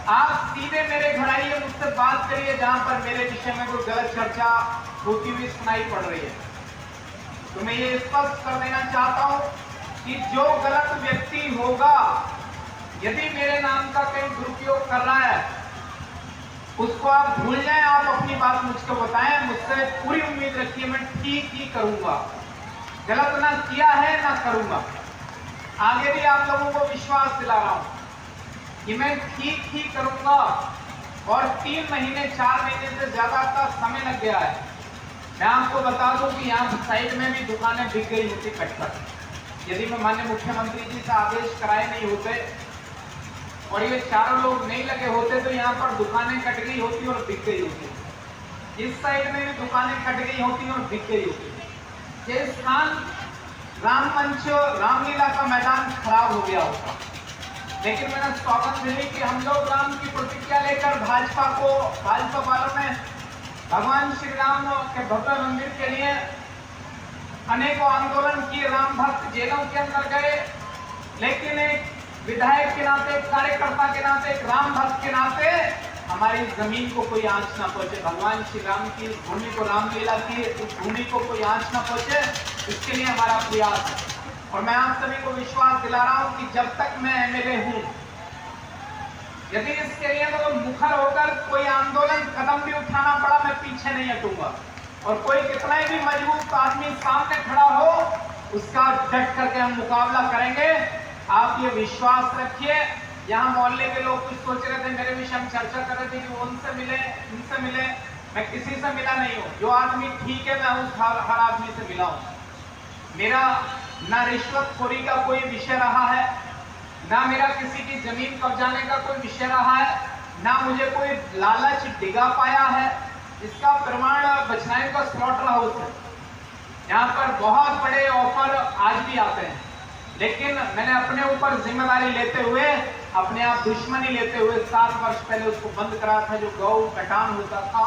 आप सीधे मेरे घर आइए, मुझसे बात करिए जहां पर मेरे विषय में कोई गलत चर्चा होती हुई सुनाई पड़ रही है। तो मैं ये स्पष्ट कर देना चाहता हूं कि जो गलत व्यक्ति होगा, यदि मेरे नाम का कहीं दुरुपयोग कर रहा है, उसको आप भूल जाएं, आप अपनी बात मुझको बताएं। मुझसे पूरी उम्मीद रखिए, मैं ठीक ही करूंगा, गलत ना किया है ना करूंगा। आगे भी आप लोगों को विश्वास दिला रहा हूं कि मैं ठीक ही करूंगा। और 3 महीने 4 महीने से ज्यादा का समय लग गया है। मैं आपको बता दूं कि यहाँ साइड में भी दुकानें बिक गई होती कटकर। यदि मैं माननीय मुख्यमंत्री जी से आदेश कराए नहीं होते और ये चारों लोग नहीं लगे होते तो यहाँ पर दुकानें कट गई होती और बिक गई होती। इस साइड में भी दुकानें कट गई होती और बिक गई होती। ये स्थान राम मंच, रामलीला का मैदान खराब हो गया होता। लेकिन मैंने स्वागत मिली कि हम लोग राम की प्रतिज्ञा लेकर भाजपा वालों ने भगवान श्री राम के भव्य मंदिर के लिए अनेकों आंदोलन किए। राम भक्त जेलों के अंदर गए, लेकिन एक विधायक के नाते, एक कार्यकर्ता के नाते, एक राम भक्त के नाते हमारी जमीन को कोई आंच ना पहुंचे, भगवान श्री राम की भूमि को, रामलीला की उस भूमि को कोई आंच ना पहुंचे, इसके लिए हमारा प्रयास है। और मैं आप सभी को विश्वास दिला रहा हूं कि जब तक मैं एमएलए हूं, यदि इसके लिए तो मुखर होकर कोई आंदोलन कदम भी उठाना पड़ा, मैं पीछे नहीं हटूंगा। और कोई कितना भी मजबूत आदमी सामने खड़ा हो, उसका डट करके हम मुकाबला करेंगे। आप ये विश्वास रखिए। यहाँ मोहल्ले के लोग कुछ सोच रहे थे, मेरे विषय में चर्चा कर रहे थे कि वो उनसे मिले, इनसे मिले। मैं किसी से मिला नहीं हूँ। जो आदमी ठीक है, मैं उस हर आदमी से मिला हूँ। मेरा ना रिश्वतखोरी का कोई विषय रहा है, ना मेरा किसी की जमीन कब्जाने का कोई विषय रहा है, ना मुझे कोई लालच डिगा पाया है। इसका प्रमाण बचनाई का स्लॉटर हाउस है। यहाँ पर बहुत बड़े ऑफर आज भी आते हैं, लेकिन मैंने अपने ऊपर जिम्मेदारी लेते हुए, अपने आप दुश्मनी लेते हुए 7 वर्ष पहले उसको बंद कराया था। जो गौ कटान होता था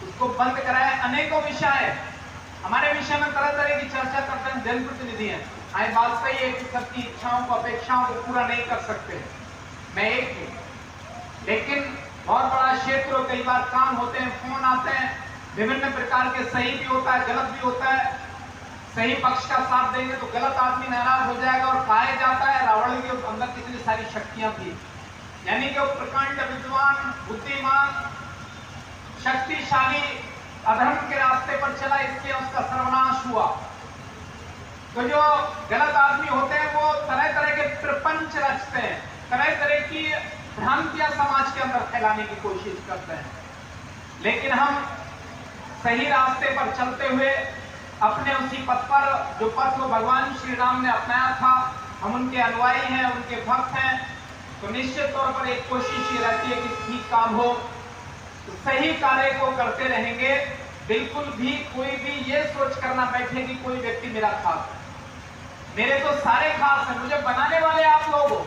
उसको बंद कराया। अनेकों विषय है, हमारे विषय में तरह तरह की चर्चा करते हैं, जनप्रतिनिधि हैं। आई बात सही है कि सबकी इच्छाओं को, अपेक्षाओं को पूरा नहीं कर सकते। मैं एक हूं, लेकिन बहुत बड़ा क्षेत्र, कई बार काम होते हैं, फोन आते हैं विभिन्न प्रकार के, सही भी होता है, गलत भी होता है। सही पक्ष का साथ देंगे तो गलत आदमी नाराज हो जाएगा। और कहा जाता है रावण के अंदर कितनी सारी शक्तियां थी, यानी कि वो प्रकांड, विद्वान, बुद्धिमान, शक्तिशाली, अधर्म के रास्ते पर चला, इसलिए उसका सर्वनाश हुआ। तो जो गलत आदमी होते हैं वो तरह तरह के प्रपंच रचते हैं, तरह तरह की भ्रांतियां समाज के अंदर फैलाने की कोशिश करते हैं। लेकिन हम सही रास्ते पर चलते हुए अपने उसी पथ पर, जो पथ वो भगवान श्री राम ने अपनाया था, हम उनके अनुयायी हैं, उनके भक्त हैं। तो निश्चित तौर पर एक कोशिश ये रहती है कि ठीक काम हो, तो सही कार्य को करते रहेंगे। बिल्कुल भी कोई भी ये सोच करना बैठे कि कोई व्यक्ति मेरा खास है। मेरे तो सारे खास हैं, मुझे बनाने वाले आप लोग हो।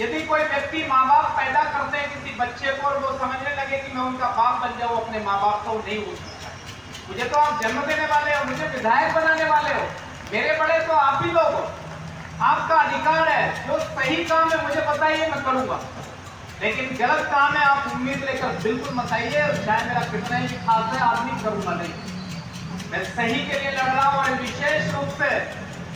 यदि कोई व्यक्ति माँ बाप पैदा करते हैं किसी बच्चे को और वो समझने लगे कि मैं उनका बाप बन जाऊं अपने माँ बाप को, नहीं हो सकता। मुझे तो आप जन्म देने वाले हो, मुझे विधायक बनाने वाले हो, मेरे बड़े तो आप ही लोग हो। आपका अधिकार है, जो सही काम है मुझे बताइए, मैं करूंगा। लेकिन गलत काम है, आप उम्मीद लेकर बिल्कुल मत आइए, चाहे मेरा कितना ही खास है आदमी, करूंगा नहीं। मैं सही के लिए लड़ रहा हूं। और विशेष रूप से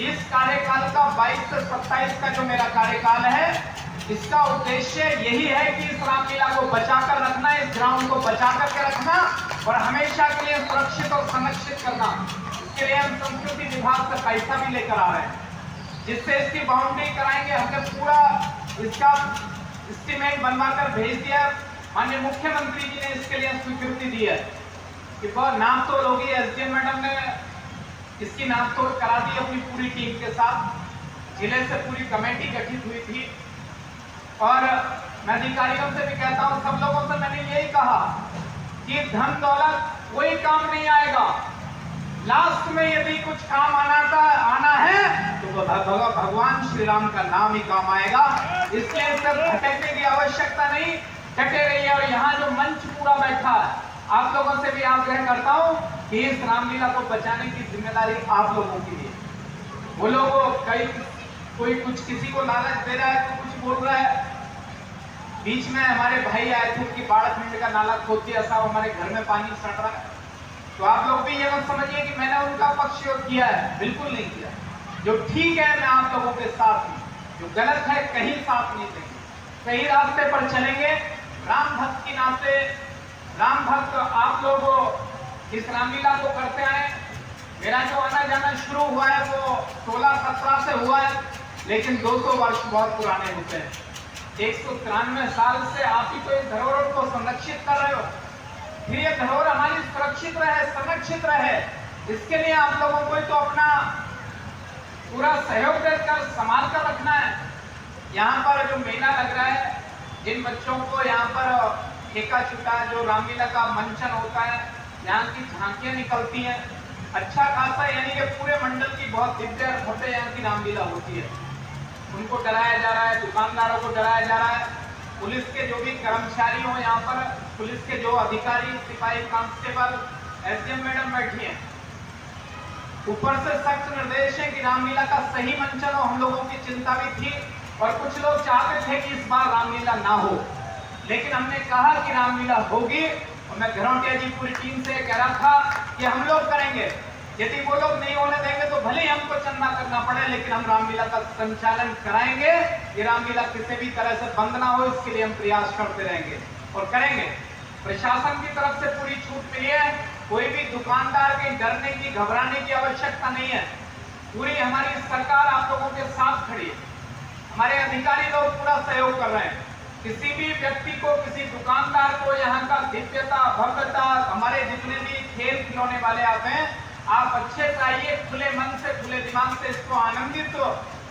इस कार्यकाल का 22 से 27 का जो मेरा कार्यकाल है, इसका उद्देश्य यही है कि इस रामलीला को बचाकर रखना, इस ग्राउंड को बचा करके रखना और हमेशा के लिए सुरक्षित और संरक्षित करना। इसके लिए हम संस्कृति विभाग से पैसा भी लेकर आ रहे हैं, जिससे इसकी बाउंड्री कराएंगे। हमने पूरा इसका एस्टीमेट बनवाकर भेज दिया। माननीय मुख्यमंत्री जी ने इसके लिए स्वीकृति दी है कि वह नाम तो लोगी, एसडीएम मैडम ने इसकी नापतोड़ करा दी अपनी पूरी टीम के साथ। जिले से पूरी कमेटी गठित हुई थी और मैं अधिकारियों से भी कहता हूं, सब लोगों से मैंने यही कहा कि धन दौलत कोई काम नहीं आएगा। लास्ट में यदि कुछ काम आना है तो भगवान श्री राम का नाम ही काम आएगा। इसलिए सब भटकने की आवश्यकता नहीं, डटे रहिए। और यहाँ जो मंच पूरा बैठा है, आप लोगों से भी आग्रह करता हूँ कि इस रामलीला को बचाने की जिम्मेदारी आप लोगों की है। वो लोग कोई कुछ किसी को लालच दे रहा है तो कुछ बोल रहा है। बीच में हमारे भाई आए थे कि 12 मिनट का नाला खोद दिया साहब, हमारे घर में पानी सड़ रहा है। तो आप लोग भी ये मत समझिए कि मैंने उनका पक्ष किया है, बिल्कुल नहीं किया। जो ठीक है मैं आप लोगों के साथ हूं, जो गलत है कहीं साथ नहीं देंगे, सही रास्ते पर चलेंगे। राम भक्त के नाते राम भक्त आप लोग इस रामलीला को करते आए। मेरा जो आना जाना शुरू हुआ है वो 16-17 से हुआ है, लेकिन 200 वर्ष बहुत पुराने होते हैं। 193 साल से आप ही तो इस धरोहर को संरक्षित कर रहे हो। फिर ये धरोहर हमारी सुरक्षित रहे, संरक्षित रहे, इसके लिए आप लोगों को तो अपना पूरा सहयोग देकर संभाल कर रखना है। यहाँ पर जो मेला लग रहा है, जिन बच्चों को यहाँ पर ठेका छुटा जो रामलीला का मंचन होता है, यहाँ की झांकियां निकलती हैं, अच्छा खासा, यानी कि पूरे मंडल की बहुत दिव्य और भव्य यहाँ की रामलीला होती है। उनको डराया जा रहा है, दुकानदारों को डराया जा रहा है। पुलिस के जो भी कर्मचारी हो यहाँ पर, पुलिस के जो अधिकारी, सिपाही, कांस्टेबल, एसडीएम मैडम बैठी हैं, ऊपर से सख्त निर्देश है कि रामलीला का सही मंचन हो। हम लोगों की चिंता भी थी और कुछ लोग चाहते थे कि इस बार रामलीला ना हो, लेकिन हमने कहा कि रामलीला होगी। और मैं घरौटिया जी पूरी टीम से कह रहा था कि हम लोग करेंगे, यदि वो लोग नहीं होने देंगे तो भले ही हमको चंदा करना पड़े, लेकिन हम रामलीला का संचालन कराएंगे। ये रामलीला किसी भी तरह से बंद ना हो, इसके लिए हम प्रयास करते रहेंगे और करेंगे। प्रशासन की तरफ से पूरी छूट मिली है, कोई भी दुकानदार के डरने की, घबराने की आवश्यकता नहीं है। पूरी हमारी सरकार आप लोगों के साथ खड़ी है, हमारे अधिकारी लोग पूरा सहयोग कर रहे हैं। किसी भी व्यक्ति को, किसी दुकानदार को यहाँ का दिव्यता, भव्यता, हमारे जितने भी खेल खिलौने वाले आते हैं, आप अच्छे से आइए, खुले मन से, खुले दिमाग से इसको आनंदित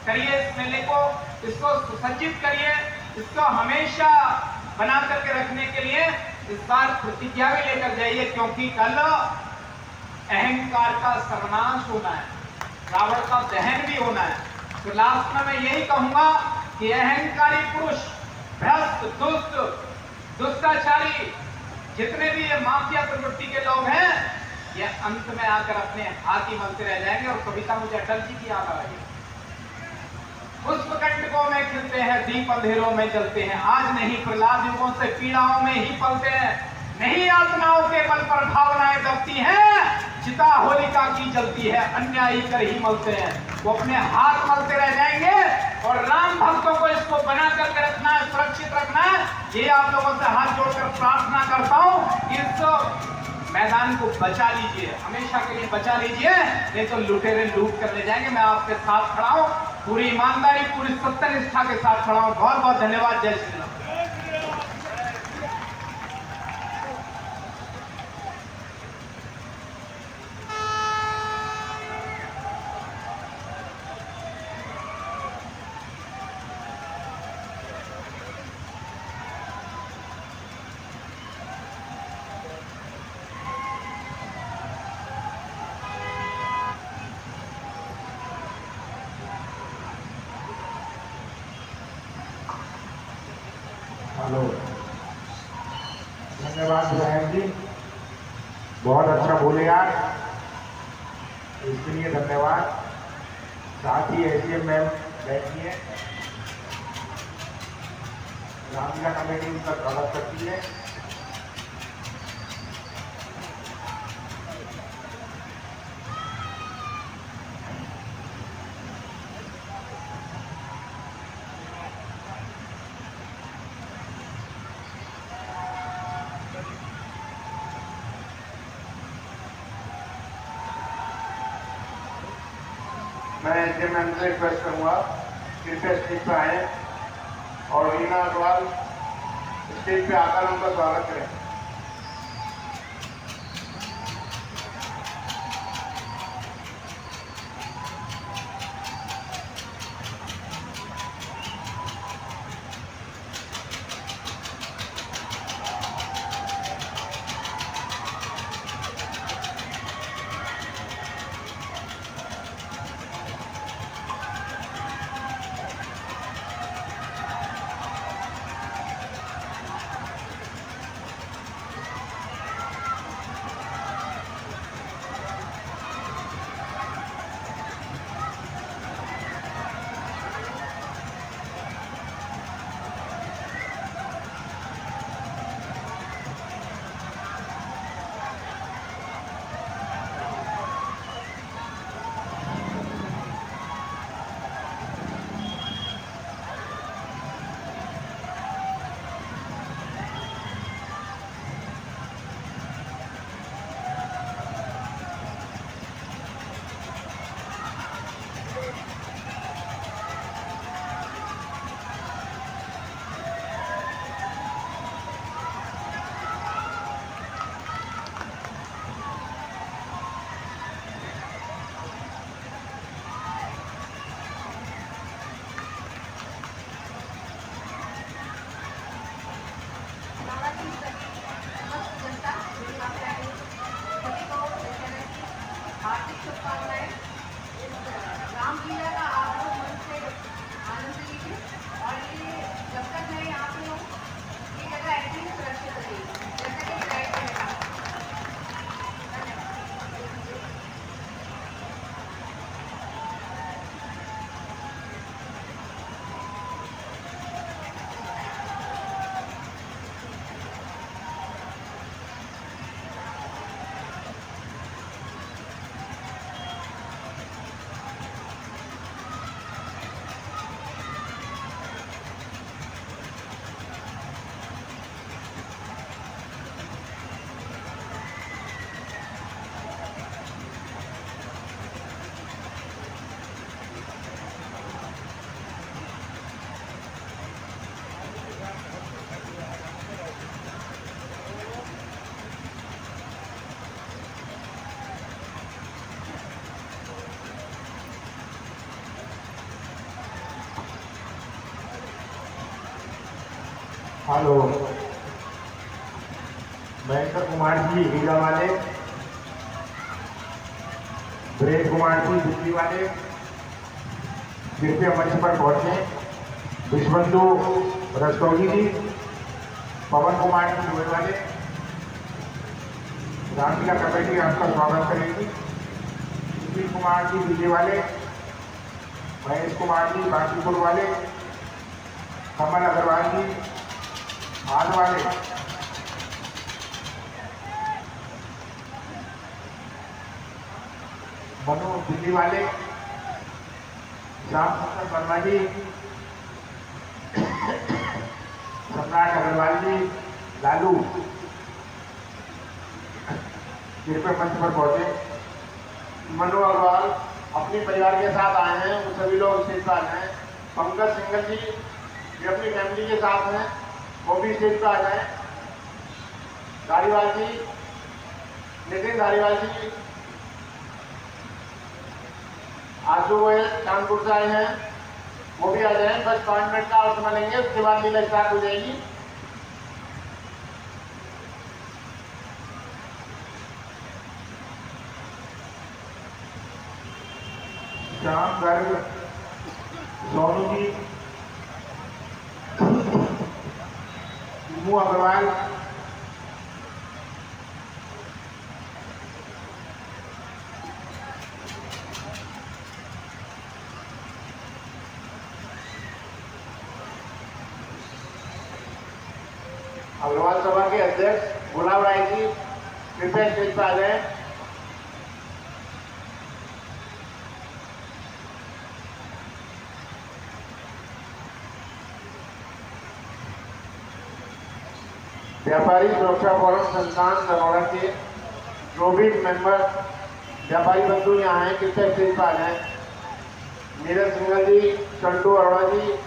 करिए, इस मेले को, इसको सुसज्जित करिए, इसको हमेशा बना करके रखने के लिए इस बार प्रतिज्ञा भी लेकर जाइए, क्योंकि कल अहंकार का सर्वनाश होना है, रावण का दहन भी होना है। तो लास्ट में मैं यही कहूंगा कि अहंकारी पुरुष, भ्रष्ट, दुष्ट, दुष्टाचारी, जितने भी ये माफिया प्रवृत्ति के लोग हैं, ये अंत में आकर अपने हाथ ही मलते रह जाएंगे। और कविता मुझे अटल जी की याद आ रही है, पुष्प कंटकों में खिलते हैं, दीप अंधेरों में जलते हैं, आज नहीं प्रहलाद युगों से पीड़ाओं में ही पलते हैं, नहीं आत्माओं के बल पर भावनाएं दबती हैं, चिता होलिका की जलती है, अन्यायी कर ही मलते हैं। वो अपने हाथ मलते रह जाएंगे और राम भक्तों को इसको बना करके रखना है, सुरक्षित रखना है। ये आप लोगों से हाथ जोड़कर प्रार्थना करता हूँ, इस मैदान को बचा लीजिए, हमेशा के लिए बचा लीजिए, नहीं तो लुटेरे लूट कर ले जाएंगे। मैं आपके साथ खड़ा हूँ, पूरी ईमानदारी, पूरी सत्यनिष्ठा के साथ खड़ा हूँ। बहुत बहुत धन्यवाद। जय श्री राम। हेलो, धन्यवाद विधायक जी, बहुत अच्छा बोले आप, इसके लिए धन्यवाद। साथ ही एसडीएम मैम बैठी है, रामलीला कमेटी उनका स्वागत करती है। मैं एसडीएम मैम से रिक्वेस्ट करूंगा, कृपया स्टेज पर आए और रीना अग्रवाल स्टेज पे आकर उनका स्वागत करें। हेलो, महेंद्र कुमार जी हीरा वाले, ब्रेक कुमार जी दिल्ली वाले कृपया मंच पर पहुंचे। विश्वबंधु रस्तोगी जी, पवन कुमार जी दुबई वाले, रामलीला कमेटी आपका स्वागत करेगी। सुशील कुमार जी दिल्ली वाले, महेश कुमार जी बांकीपुर वाले, कमल अग्रवाल जी आज वाले, मनु दिल्ली वाले, श्याम सुंदर वर्मा जी, सम्राट अग्रवाल जी, लालू कृपया मंच पर पहुंचे। मनु अग्रवाल अपने परिवार के साथ आए हैं, वो सभी लोग स्टेज पर आ जाएं। पंकज सिंगल जी ये अपनी फैमिली के साथ हैं, वो भी स्टेज पर आ जाएं। धारीवाल जी, नितिन धारीवाल जी, आशु गोयल कानपुर से आए हैं, वो भी आ जाएं। बस 5 मिनट का और समय लेंगे, उसके बाद लीला स्टार्ट हो जाएगी। श्याम गर्ग, सोनू जी, टीमू अग्रवाल, अग्रवाल सभा के अध्यक्ष गुलाब राय जी कृपया स्टेज पर आ जाएं। व्यापारी सुरक्षा फोरम संस्थान नरोड़ा के जो भी मेंबर व्यापारी बंधु यहाँ हैं कृपया स्टेज पर आ जाएं। नीरज सिंघल जी, चंडू अरोड़ा जी,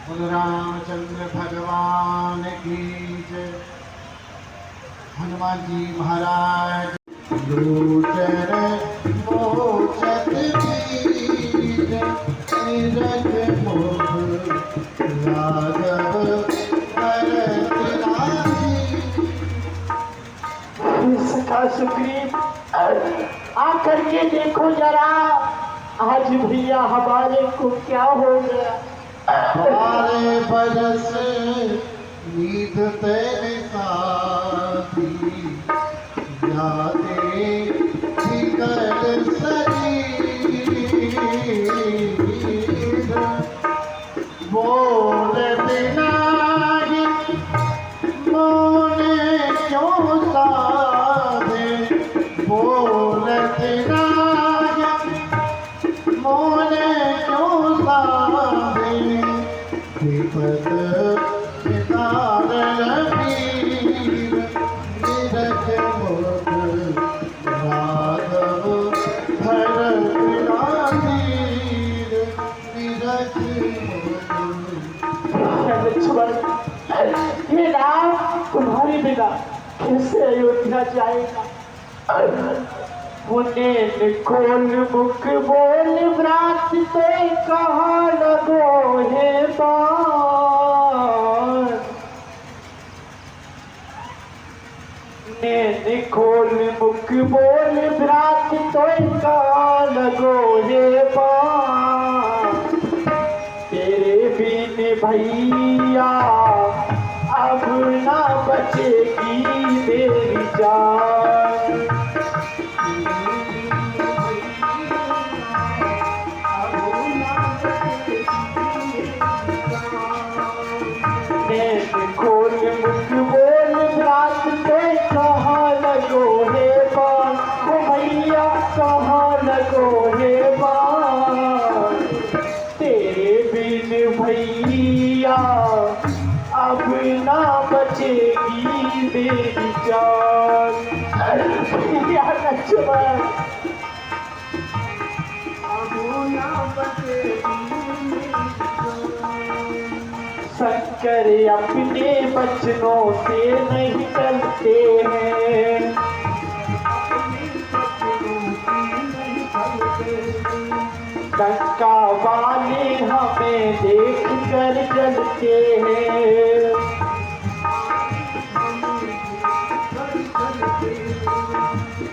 बोलो रामचंद्र भगवान की जय। हनुमान जी महाराज लोचन मोचत बीज निरख मुख राघव भरत राही। सखा सुग्रीव आकर के देखो जरा, आज भैया हमारे को क्या हो गया। बारे बरस नींद तेरे साथी यादे ठिकर शरीर बोल बिना मोने क्यों साधे बोल बिना मोने क्यों साधे विपद निदान वीर निरख मुख राघव भरत राहीर निरख मुख। लक्ष्मण, ये राम तुम्हारे बिना कैसे अयोध्या जाएगा। मुने खोल मुख बोल व्रात ते कहाँ लगो है बाण। ने खोल मुख बोल व्रात तो कहाँ लगो है बाण। तेरे बिन भैया अब ना बचेगी मेरी जान। खोल मुख बोल रात पे कहाँ लगो है बाण। ओ भैया कहाँ लगो है बाण। तेरे बिन भैया अब ना बचेगी मेरी जान। भैया लक्ष्मण अब ना बचेगी मेरी जान। शंकर अपने बचनों से नहीं चलते हैं। लंका वाले हमें देख कर जलते हैं।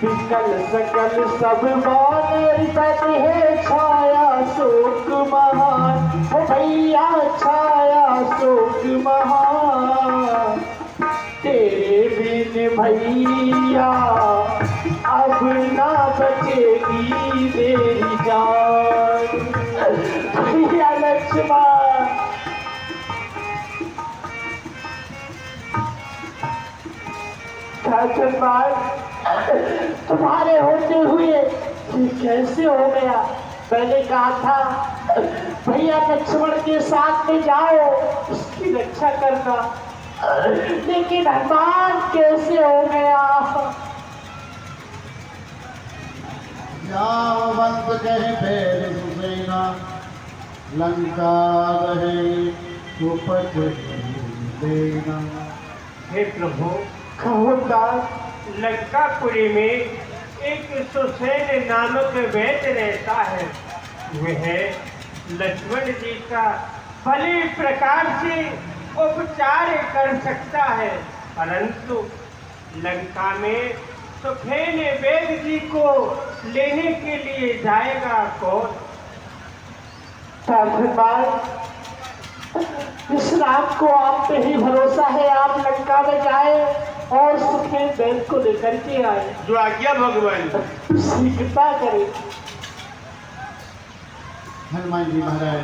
विकल सकल सब वानर तक है छाया शोक महान। ओ भैया छाया शोक महान। तेरे बिन भैया अब ना बचेगी मेरी जान। भैया लक्ष्मण तुम्हारे होते हुए ये कैसे हो गया। मैंने कहा था भैया लक्ष्मण के साथ में जाओ, उसकी रक्षा करना, लेकिन हनुमान कैसे हो गया। जावंत कहे फेर सुसेना लंका रहे उपज देना। हे प्रभु, खबरदार लंकापुरी में एक सुसेन नामक वैद्य रहता है। वह लक्ष्मण जी का भली प्रकार से उपचार कर सकता है, परंतु लंका में सुखेन वैद्य जी को लेने के लिए जाएगा कौन। इस राम को आप पे ही भरोसा है। आप लंका में जाए और सुखेन वैद्य को लेकर के आए। जो आज्ञा भगवान। कृपा करे। हनुमान जी महाराज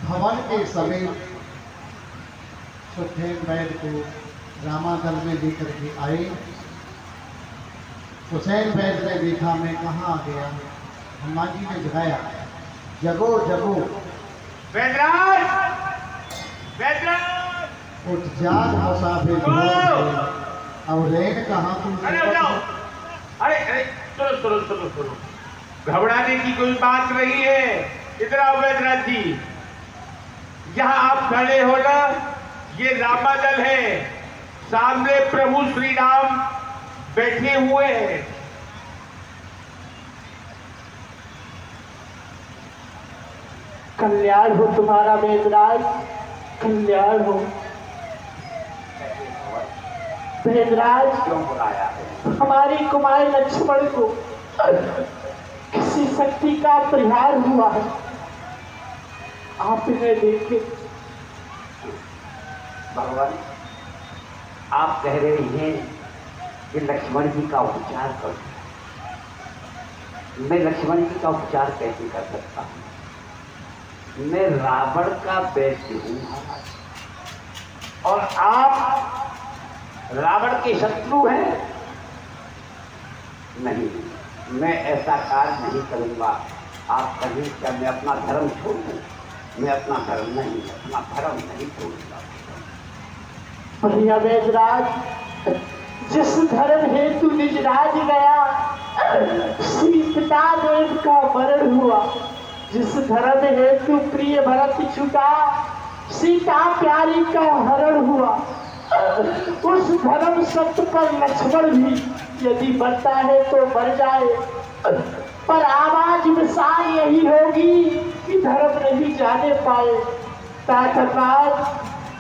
भवन के समीप सुखेन वैद्य को रामादल में लेकर के आए। हुसैन वैद्य ने देखा मैं कहाँ आ गया। हनुमान जी ने जगाया, जगो जगो वैद्यराज, वैद्यराज, उठ जाग मुसाफिर अब रेन कहाँ तू। अरे जाओ, अरे सुनो सुनो सुनो सुनो, घबराने की कोई बात नहीं है। इधर आओ वैद्यराज जी। जहां आप खड़े हो ना, ये रामादल है। सामने प्रभु श्री राम बैठे हुए हैं। कल्याण हो तुम्हारा वेदराज, कल्याण हो। वेदराज, क्यों बुलाया है? हमारी कुमारी लक्ष्मण को किसी शक्ति का प्रहार हुआ है, आपने देखे। भगवान, आप कह रहे हैं कि लक्ष्मण जी का उपचार करो। मैं लक्ष्मण जी का उपचार कैसे कर सकता हूँ? मैं रावण का वैद्य हूँ और आप रावण के शत्रु हैं। नहीं, मैं ऐसा कार्य नहीं करूँगा। आप कहें क्या मैं अपना धर्म छोड़ दूँ? मैं अपना धर्म नहीं छोड़ूंगा। भैया वेदराज, जिस धर्म हेतु निज राज गया, सीता देव का मरण हुआ। जिस धर्म हेतु प्रिय भरत छूटा, सीता प्यारी का हरण हुआ। उस धर्म सत्य पर लक्ष्मण भी यदि मरता है तो मर जाए, पर आवाज मिसाल यही होगी कि धर्म नहीं जाने पाए। ताकतराज,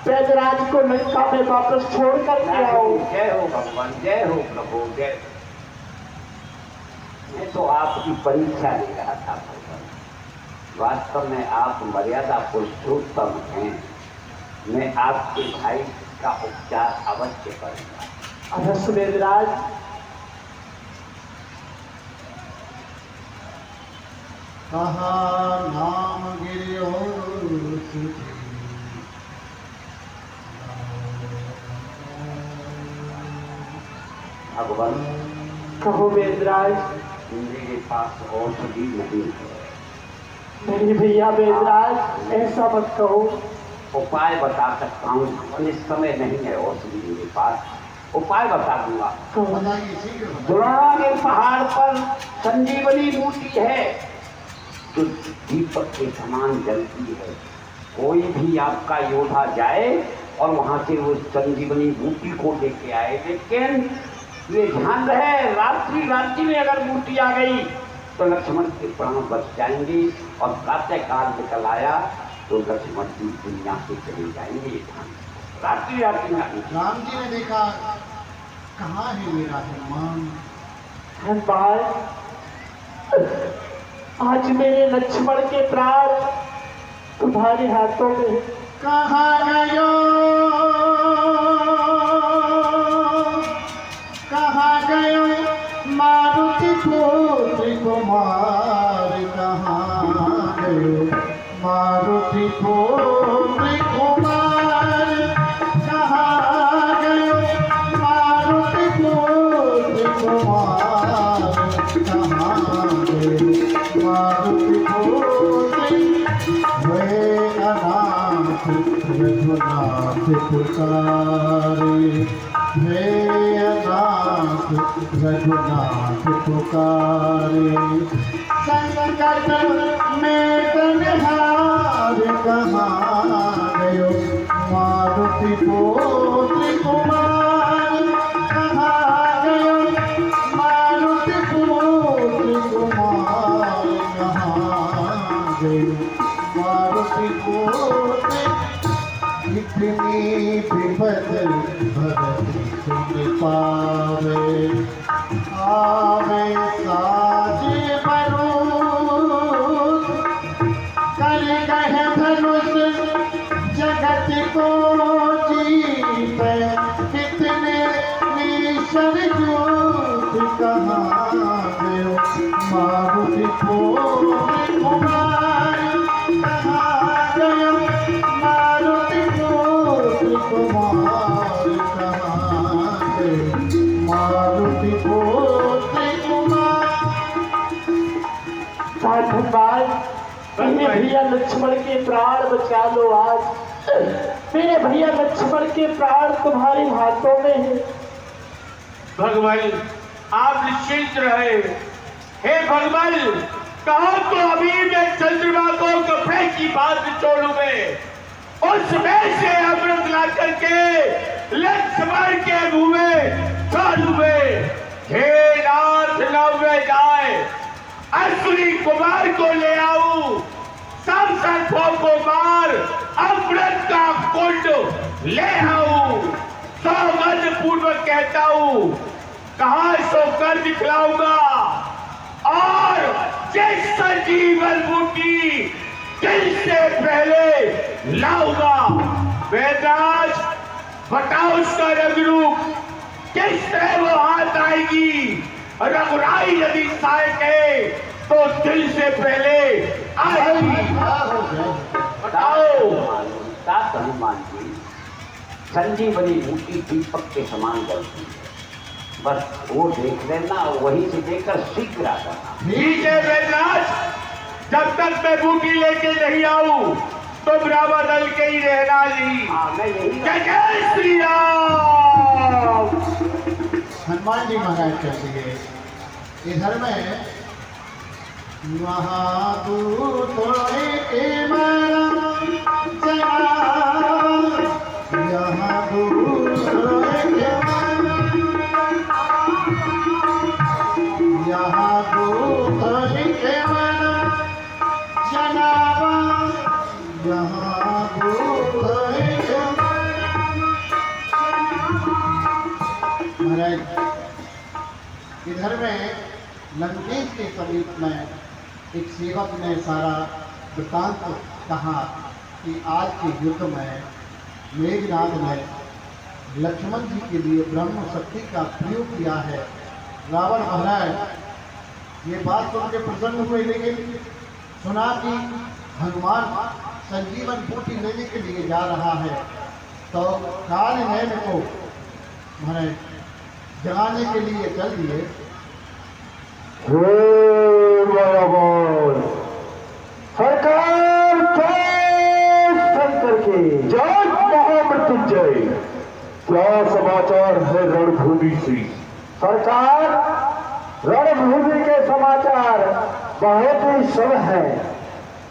वेदराज को लंका में वापस छोड़ कर के आओ। जय हो भगवान, जय हो प्रभु, जय। मैं तो आपकी परीक्षा ले रहा था भगवान। वास्तव में आप मर्यादा पुरुषोत्तम हैं। मैं आपके भाई का उपचार अवश्य करूंगा। अवश्य वेदराज। कहा नाम गिरियो भगवान, कहो वेदराज। मेरे पास औषधि नहीं है। मेरे भैया वेदराज, ऐसा मत कहो। उपाय बता सकता हूँ, इस समय नहीं है औषधि मेरे पास। उपाय बता दूंगा। बताइए, शीघ्र बताइए। द्रोणा के पहाड़ पर संजीवनी बूटी है जो दीपक के समान जलती है। कोई भी आपका योद्धा जाए और वहां से वो संजीवनी बूटी को लेके आए, लेकिन ये ध्यान रहे, रात्रि में अगर बूटी आ गई तो लक्ष्मण के प्राण बच जाएंगे, और प्रातः काल निकल आया तो लक्ष्मण जी दुनिया से चले जाएंगे। रात्रि में राम जी ने देखा, कहाँ है मेरा हनुमान? हनुमान, आज मेरे लक्ष्मण के प्राण तुम्हारे हाथों में है। कहाँ गयो, कहाँ गयो मारुति पुत्र कुमार? कहाँ गयो मारुति पुत्र कुमार? कहाँ गयो मारुति पुत्र कुमार? कहाँ गयो मारुति पुत्र? वे अनाथ रघुनाथ पुकारे, हे अनाथ रघुनाथ पुकारे। संकट में तनहार कहाँ गयो मारुति पुत्र कुमार? कहाँ गयो मारुति पुत्र कुमार? कहाँ गयो मारुति पुत्र? इतनी विपद भरत सुन पावे, आवे साज बरूद, कर कहे धनुष जगत को जीते। कितने निशर जोत कहाँ गयो मारुति पुत्र कुमार? कहाँ गयो मारुति पुत्र कुमार? कहाँ गयो मारुति पुत्र कुमार? मेरे भैया लक्ष्मण के प्राण बचा लो आज। मेरे भैया लक्ष्मण के प्राण तुम्हारे हाथों में है। भगवान, आप निश्चिंत रहे। हे भगवान, कहो तो अभी मैं चंद्रमा को कपड़े की बात निचोड़ू में। उसमें से अमृत ला करके लक्ष्मण के मुंह में डालूंगे। हे नाथ नव्य जाए, अश्विनी कुमार को ले आऊं, सब सर्पों को मार अमृत का कुंड ले आऊं। सौगंध पूर्वक कहता हूं, कहां सो कर दिखलाऊंगा और जिस संजीवन बूटी दिल से पहले लाऊंगा। वेदराज बताओ उसका रंग रूप किस तरह वो हाथ आएगी। रघुराई यदि सहायक तो दिल से पहले आएगी। बताओ। तात हनुमान जी संजीवनी बूटी दीपक के समान जलती है, बस वो देख लेना, वहीं से देखकर शीघ्र आ जाना। ठीक है वेदराज, जब तक मैं बूटी लेके नहीं आऊं तो ब्राह्मण दल के ही रहना जी। मैं यही जय जय श्री राम। हनुमान जी महाराज कहते हैं इधर में महादूत के मरम जनाब, यहाँ दूत के मरम, यहाँ दूत के मरम जनाब, यहाँ दूत के महाराज। इधर में लंकेश के समीप में एक सेवक ने सारा वृतांत कहा कि आज के युद्ध में मेघनाद ने लक्ष्मण जी के लिए ब्रह्म शक्ति का प्रयोग किया है। रावण महाराज ये बात सुन के प्रसन्न हुए, लेकिन सुना कि हनुमान संजीवन बूटी लेने के लिए जा रहा है, तो काल नैन को महाराज जगाने के लिए चल दिए। सरकार जय शंकर के जय महामृत्युंजय। क्या समाचार है रणभूमि से? सरकार रणभूमि के समाचार बहुत ही शुभ है।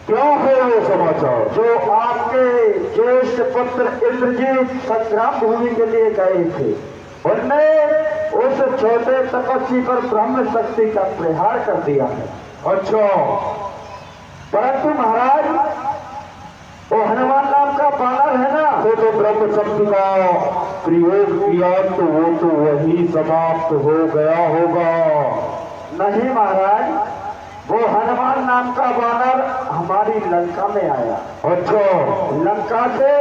क्या है वो समाचार? जो आपके ज्येष्ठ पुत्र इंद्रजीत संग्राम भूमि के लिए गए थे, उनने उस छोटे तपस्वी पर ब्रह्म शक्ति का प्रहार कर दिया है। अच्छा, परंतु महाराज वो हनुमान नाम का बानर है ना, तो ब्रह्म शक्ति का प्रयोग किया तो वो तो वही समाप्त हो गया होगा। नहीं महाराज, वो हनुमान नाम का बानर हमारी लंका में आया। अच्छा, लंका से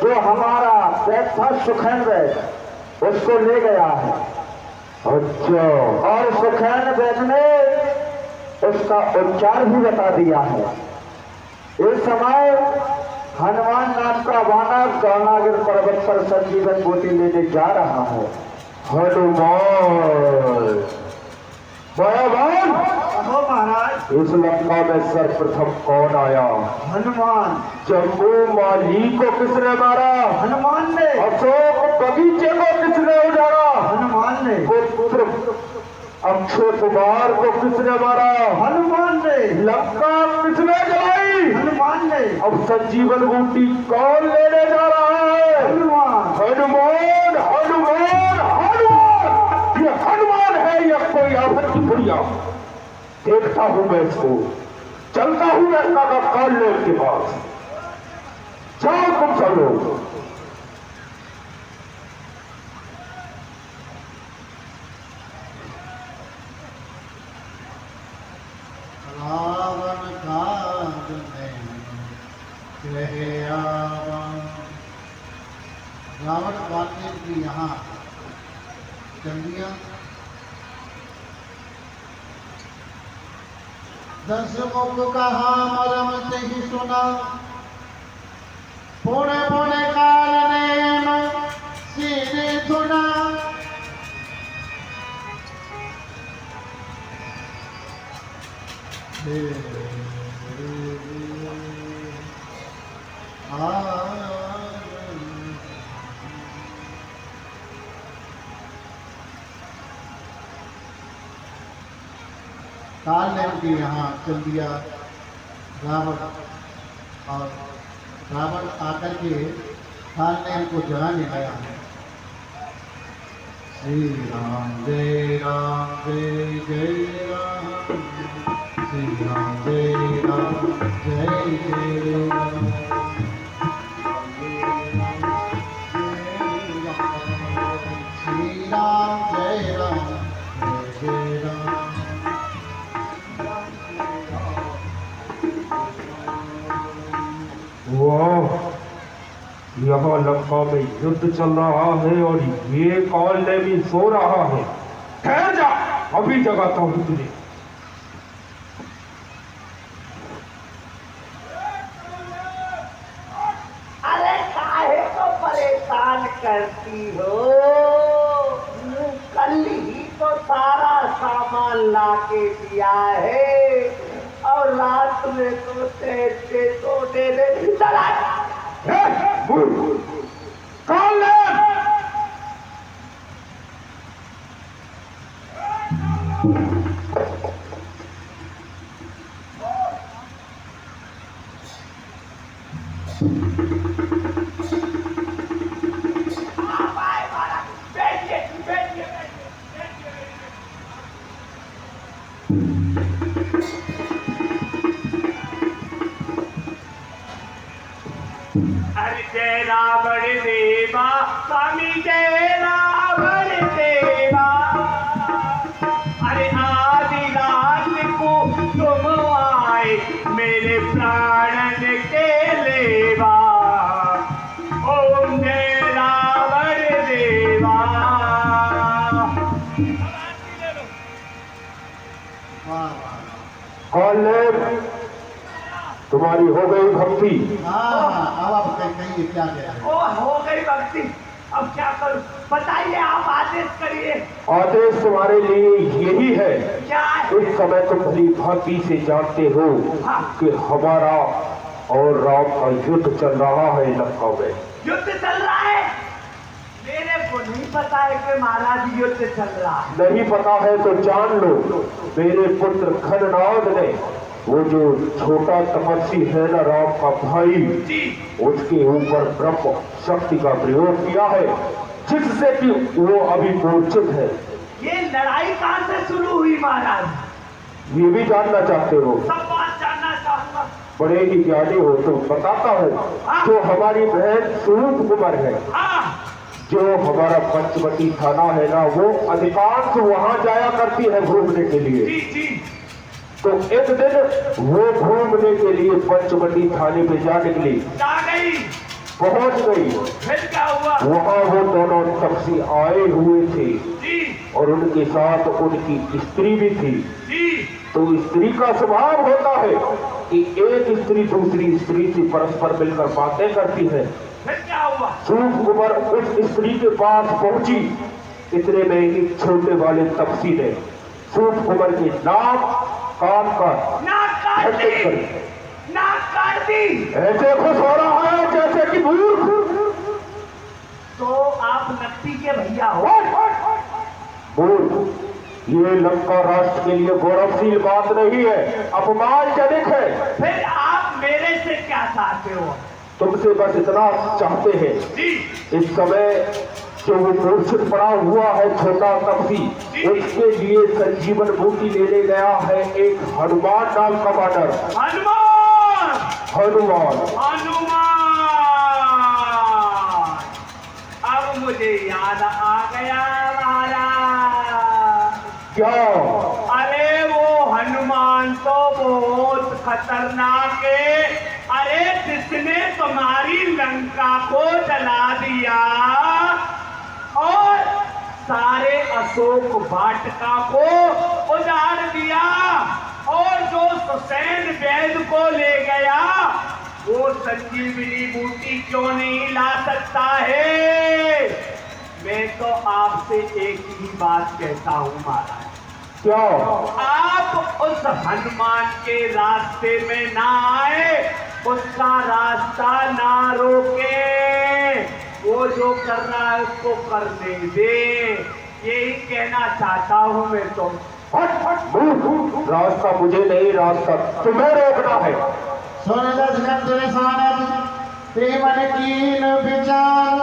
जो हमारा दैत था सुखेन उसको ले गया है। अच्छा, और सुखेन वैद ने उसका उच्चार भी बता दिया है। इस समय हनुमान नाम का वानर कर्णागिर पर्वत पर संजीवन बूटी लेने जा रहा है। हनुमान भगवान महाराज, इस लंका में सर्वप्रथम कौन आया? हनुमान। जम्बू माली को किसने मारा? हनुमान ने। अशोक बगीचे को किसने उजाड़ा? हनुमान ने। पुत्र अक्षय कुमार को किसने मारा? हनुमान ने। लंका किसने जलाई? हनुमान ने। अब संजीवन बूटी कौन लेने जा रहा है? हनुमान। हनुमान हनुमान हनुमान। ये हनुमान है या कोई आफत की बुढ़िया? देखता हूं मैं इसको, चलता हूं मैं इसका काल लेन के पास। जाओ तुम सब लोग। रावण काज में रहे आवन। रावण काटने की यहाँ चंदियां 10 मुख कहा मरम से ही सुना, पुणे पुणे काल नेम सीने सुना। काल ने उनके यहाँ चल दिया। रावण और रावण आकर के काल ने इनको जलाने गया है। श्री राम जय जय राम, श्री राम जय जय राम। श्री राम जय राम। वाह, यहाँ लंका में युद्ध चल रहा है और ये कौन ने भी सो रहा है। ठहर जा, अभी जगाता हूँ तुझे। अरे काहे को परेशान करती हो? कल ही तो सारा सामान लाके दिया है और रात में तो तेरे सोने नहीं चला। कौन है? अरे जय रावण देवा, स्वामी जय रावण देवा। अरे आधी रात को तुम आए मेरे प्राणन के लेवा। ओम जय रावण देवा। कौन है? तुम्हारी हो गई भक्ति? हाँ, अब आप कहिए क्या कह रहे हैं? ओ हो गई भक्ति, अब क्या करूं? बताइए, आप आदेश करिए। आदेश तुम्हारे लिए यही है। क्या है? इस समय तुम भली भांति से जानते हो कि हमारा और राम का युद्ध चल रहा है लंका में। युद्ध चल रहा है? मेरे को नहीं पता है कि महाराज युद्ध चल रहा है। नहीं पता है तो जान लो, मेरे पुत्र खरनाद ने वो जो छोटा तपस्वी है ना राम का भाई, उसके ऊपर ब्रह्म शक्ति का प्रयोग किया है, जिससे कि वो अभी मूर्छित है। ये लड़ाई कहाँ से शुरू हुई महाराज? ये भी जानना चाहते हो? सब बात जानना चाहूंगा। बड़े ही ज्ञानी हो तो बताता हूँ। जो हमारी बहन स्वरूप कुमार है, जो हमारा पंचवटी थाना है ना, वो अधिकांश वहाँ जाया करती है घूमने के लिए। तो एक दिन वो घूमने के लिए पंचवटी थाने पे जा निकली, पहुंच गई। फिर क्या हुआ? वहाँ वो दोनों तपसी आए हुए थे और उनके साथ उनकी स्त्री भी थी। तो स्त्री का स्वभाव होता है कि एक स्त्री दूसरी स्त्री से परस्पर मिलकर बातें करती है। फिर क्या हुआ? सूप कुमार उस स्त्री के पास पहुंची। इतने में एक छोटे वाले तपसी ने सूप कुमार के नाक काट दी। ऐसे खुश हो रहा है जैसे कि मूर्ख। तो आप नक्की के भैया हो? मूर्ख, ये लंका राष्ट्र के लिए गौरवशील बात नहीं है, अपमानजनक है। फिर आप मेरे से क्या चाहते हो? तुमसे बस इतना चाहते हैं, इस समय जो वो मूर्छित पड़ा हुआ है छोटा तपसी, उसके लिए संजीवन बूटी लेने गया है एक हनुमान नाम का बानर। हनुमान। अब मुझे याद आ गया महाराज। क्या? अरे वो हनुमान तो बहुत खतरनाक है। अरे जिसने तुम्हारी लंका को जला दिया और सारे अशोक वाटिका को उजाड़ दिया और जो सुसैन वैद को ले गया, वो संजीवनी बूटी क्यों नहीं ला सकता है? मैं तो आपसे एक ही बात कहता हूँ महाराज। क्या? आप उस हनुमान के रास्ते में ना आए, उसका रास्ता ना रोके, वो जो कर रहा है उसको करने दे, यही कहना चाहता हूँ मैं तो। रास्ता मुझे नहीं, रास्ता तुम्हें रोकना है। सोने दस घंटे में प्रेमन कीन विचार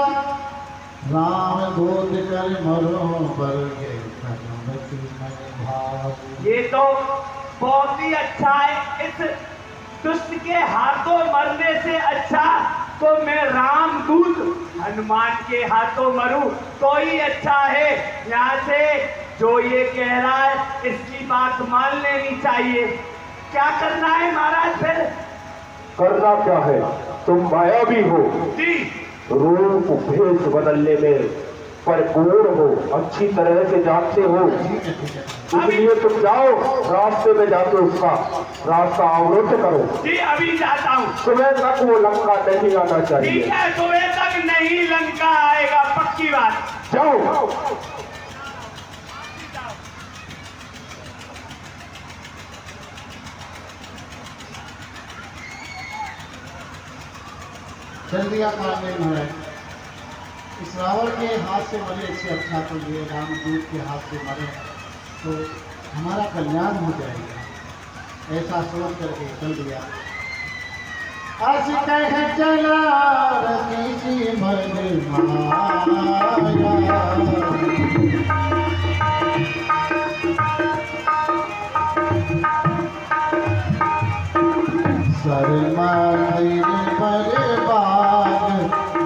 राम दूत कर मरो बर गए भगवती मन भाव। ये तो बहुत ही अच्छा है। इस दुष्ट के हाथों मरने से अच्छा तो मैं रामदूत हनुमान के हाथों मरूं तो ही अच्छा है। यहाँ से जो ये कह रहा है इसकी बात मान लेनी चाहिए। क्या करना है महाराज फिर? करना क्या है, तुम मायावी हो, जी रूप भेष बदलने में परिपूर्ण हो, अच्छी तरह से जानते हो, इसलिए तुम जाओ रास्ते में जाके उसका रास्ता अवरुद्ध करो। जी अभी जाता हूँ। सुबह तक वो लंका नहीं आना ठीक चाहिए। है, सुबह तक नहीं लंका आएगा, पक्की बात। जाओ। जल्दी आप आगे महाराज, इस रावण के हाथ से मरे इससे अच्छा तो ये रामदूत के हाथ से मरे तो हमारा कल्याण हो जाएगा, ऐसा सोच करके चल दिया। अस कह चला रसी मन माया, शर्मा पर बाग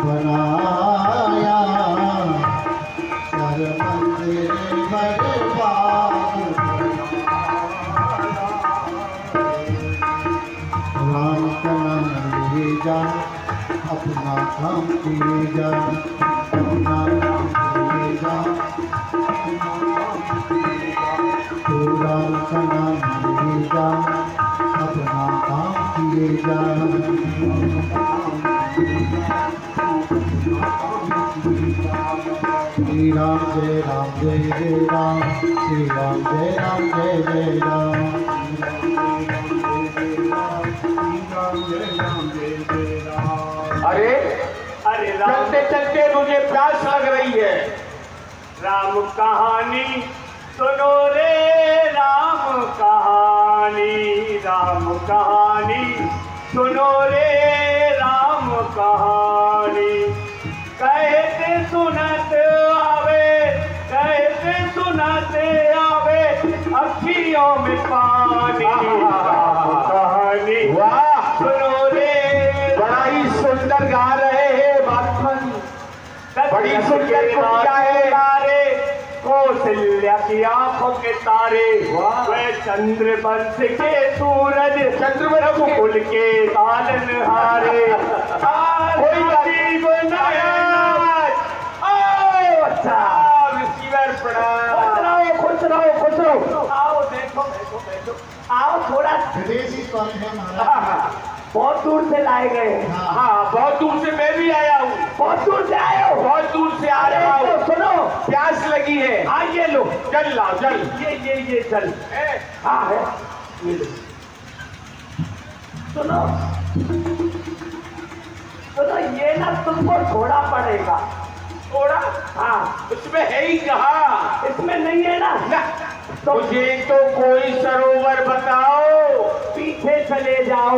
बनाया, सर मंदिर पर बाग राम का नाम लिए जा, अपना काम किए जा, अपना काम किए जा, तो राम का नाम लिए जा, अपना काम किए जा। श्री राम जय राम, श्री राम जय राम, जय राम। अरे अरे राम, चलते चलते मुझे प्यास लग रही है। राम कहानी सुनो रे, राम कहानी, राम कहानी सुनो रे, राम कहानी। कहते सुनते आवे, कहते सुनते आवे, अखियों में पानी। राम कहानी वाह, सुनो रे, बड़ा ही सुंदर गा रहे हैं बागवान, बड़ी सुंदर कुटिया है। तारे कौशल्या की आंखों के तारे, वाह। वे चंद्र वंश के सूरज, चंद्रवंश कुल के तालनहारे। कोई गरीब बनाया, अच्छा खुश रहो, खुश रहो। आओ देखो देखो देखो, आओ थोड़ा। विदेशी कौन है महाराज? बहुत दूर से लाए गए हैं। हाँ, बहुत दूर से मैं भी आया हूँ। बहुत दूर से आए हो? बहुत दूर से आ रहा हूँ। सुनो, प्यास लगी है। हाँ ये लो, जल लाओ, जल। ये चल। हाँ है, ये लो। सुनो सुनो, ये ना तुमको छोड़ा पड़ेगा। थोड़ा? हाँ, उसमें है ही कहाँ? इसमें नहीं है ना। तो मुझे तो कोई सरोवर बताओ। पीछे चले जाओ।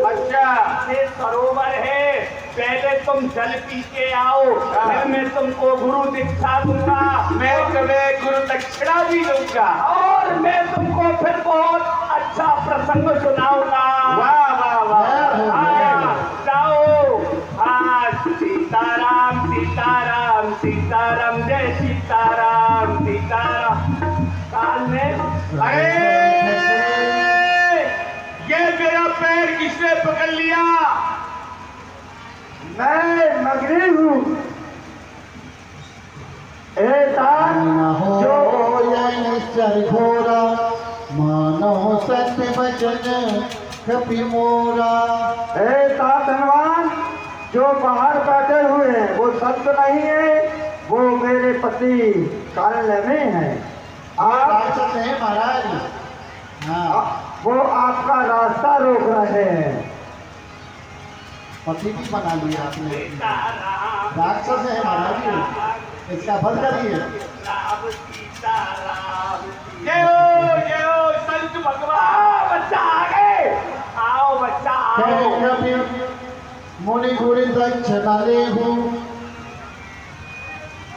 अच्छा, ये सरोवर है, पहले तुम जल पी के आओ, फिर मैं तुमको गुरु दीक्षा दूंगा। मैं तुम्हें गुरु दक्षिणा भी दूंगा। और मैं तुमको फिर बहुत अच्छा प्रसंग सुनाऊंगा। वाह वाह वाह। हाँ, जाओ। हाँ, सीताराम सीताराम सीताराम, जय सीताराम सीताराम। काल में अरे, ये मेरा पैर किसने पकड़ लिया? मैं मगरी हूँ। न हो यह निश्चर घोरा, मानो सत्य वचन कपि मोरा। धनवान, जो बाहर बैठे हुए हैं वो संत नहीं है, वो मेरे पति काल में है। आप राक्षस है महाराज। हाँ, वो आपका रास्ता रोक रहे हैं। पति भी बना लिया आपने। राक्षस है महाराज जी, इसका फल करिए। जय हो संत भगवान। बच्चा आ गए। आओ बच्चा आओ। कभी मुनि गुरु दक्षिणा ले हूँ।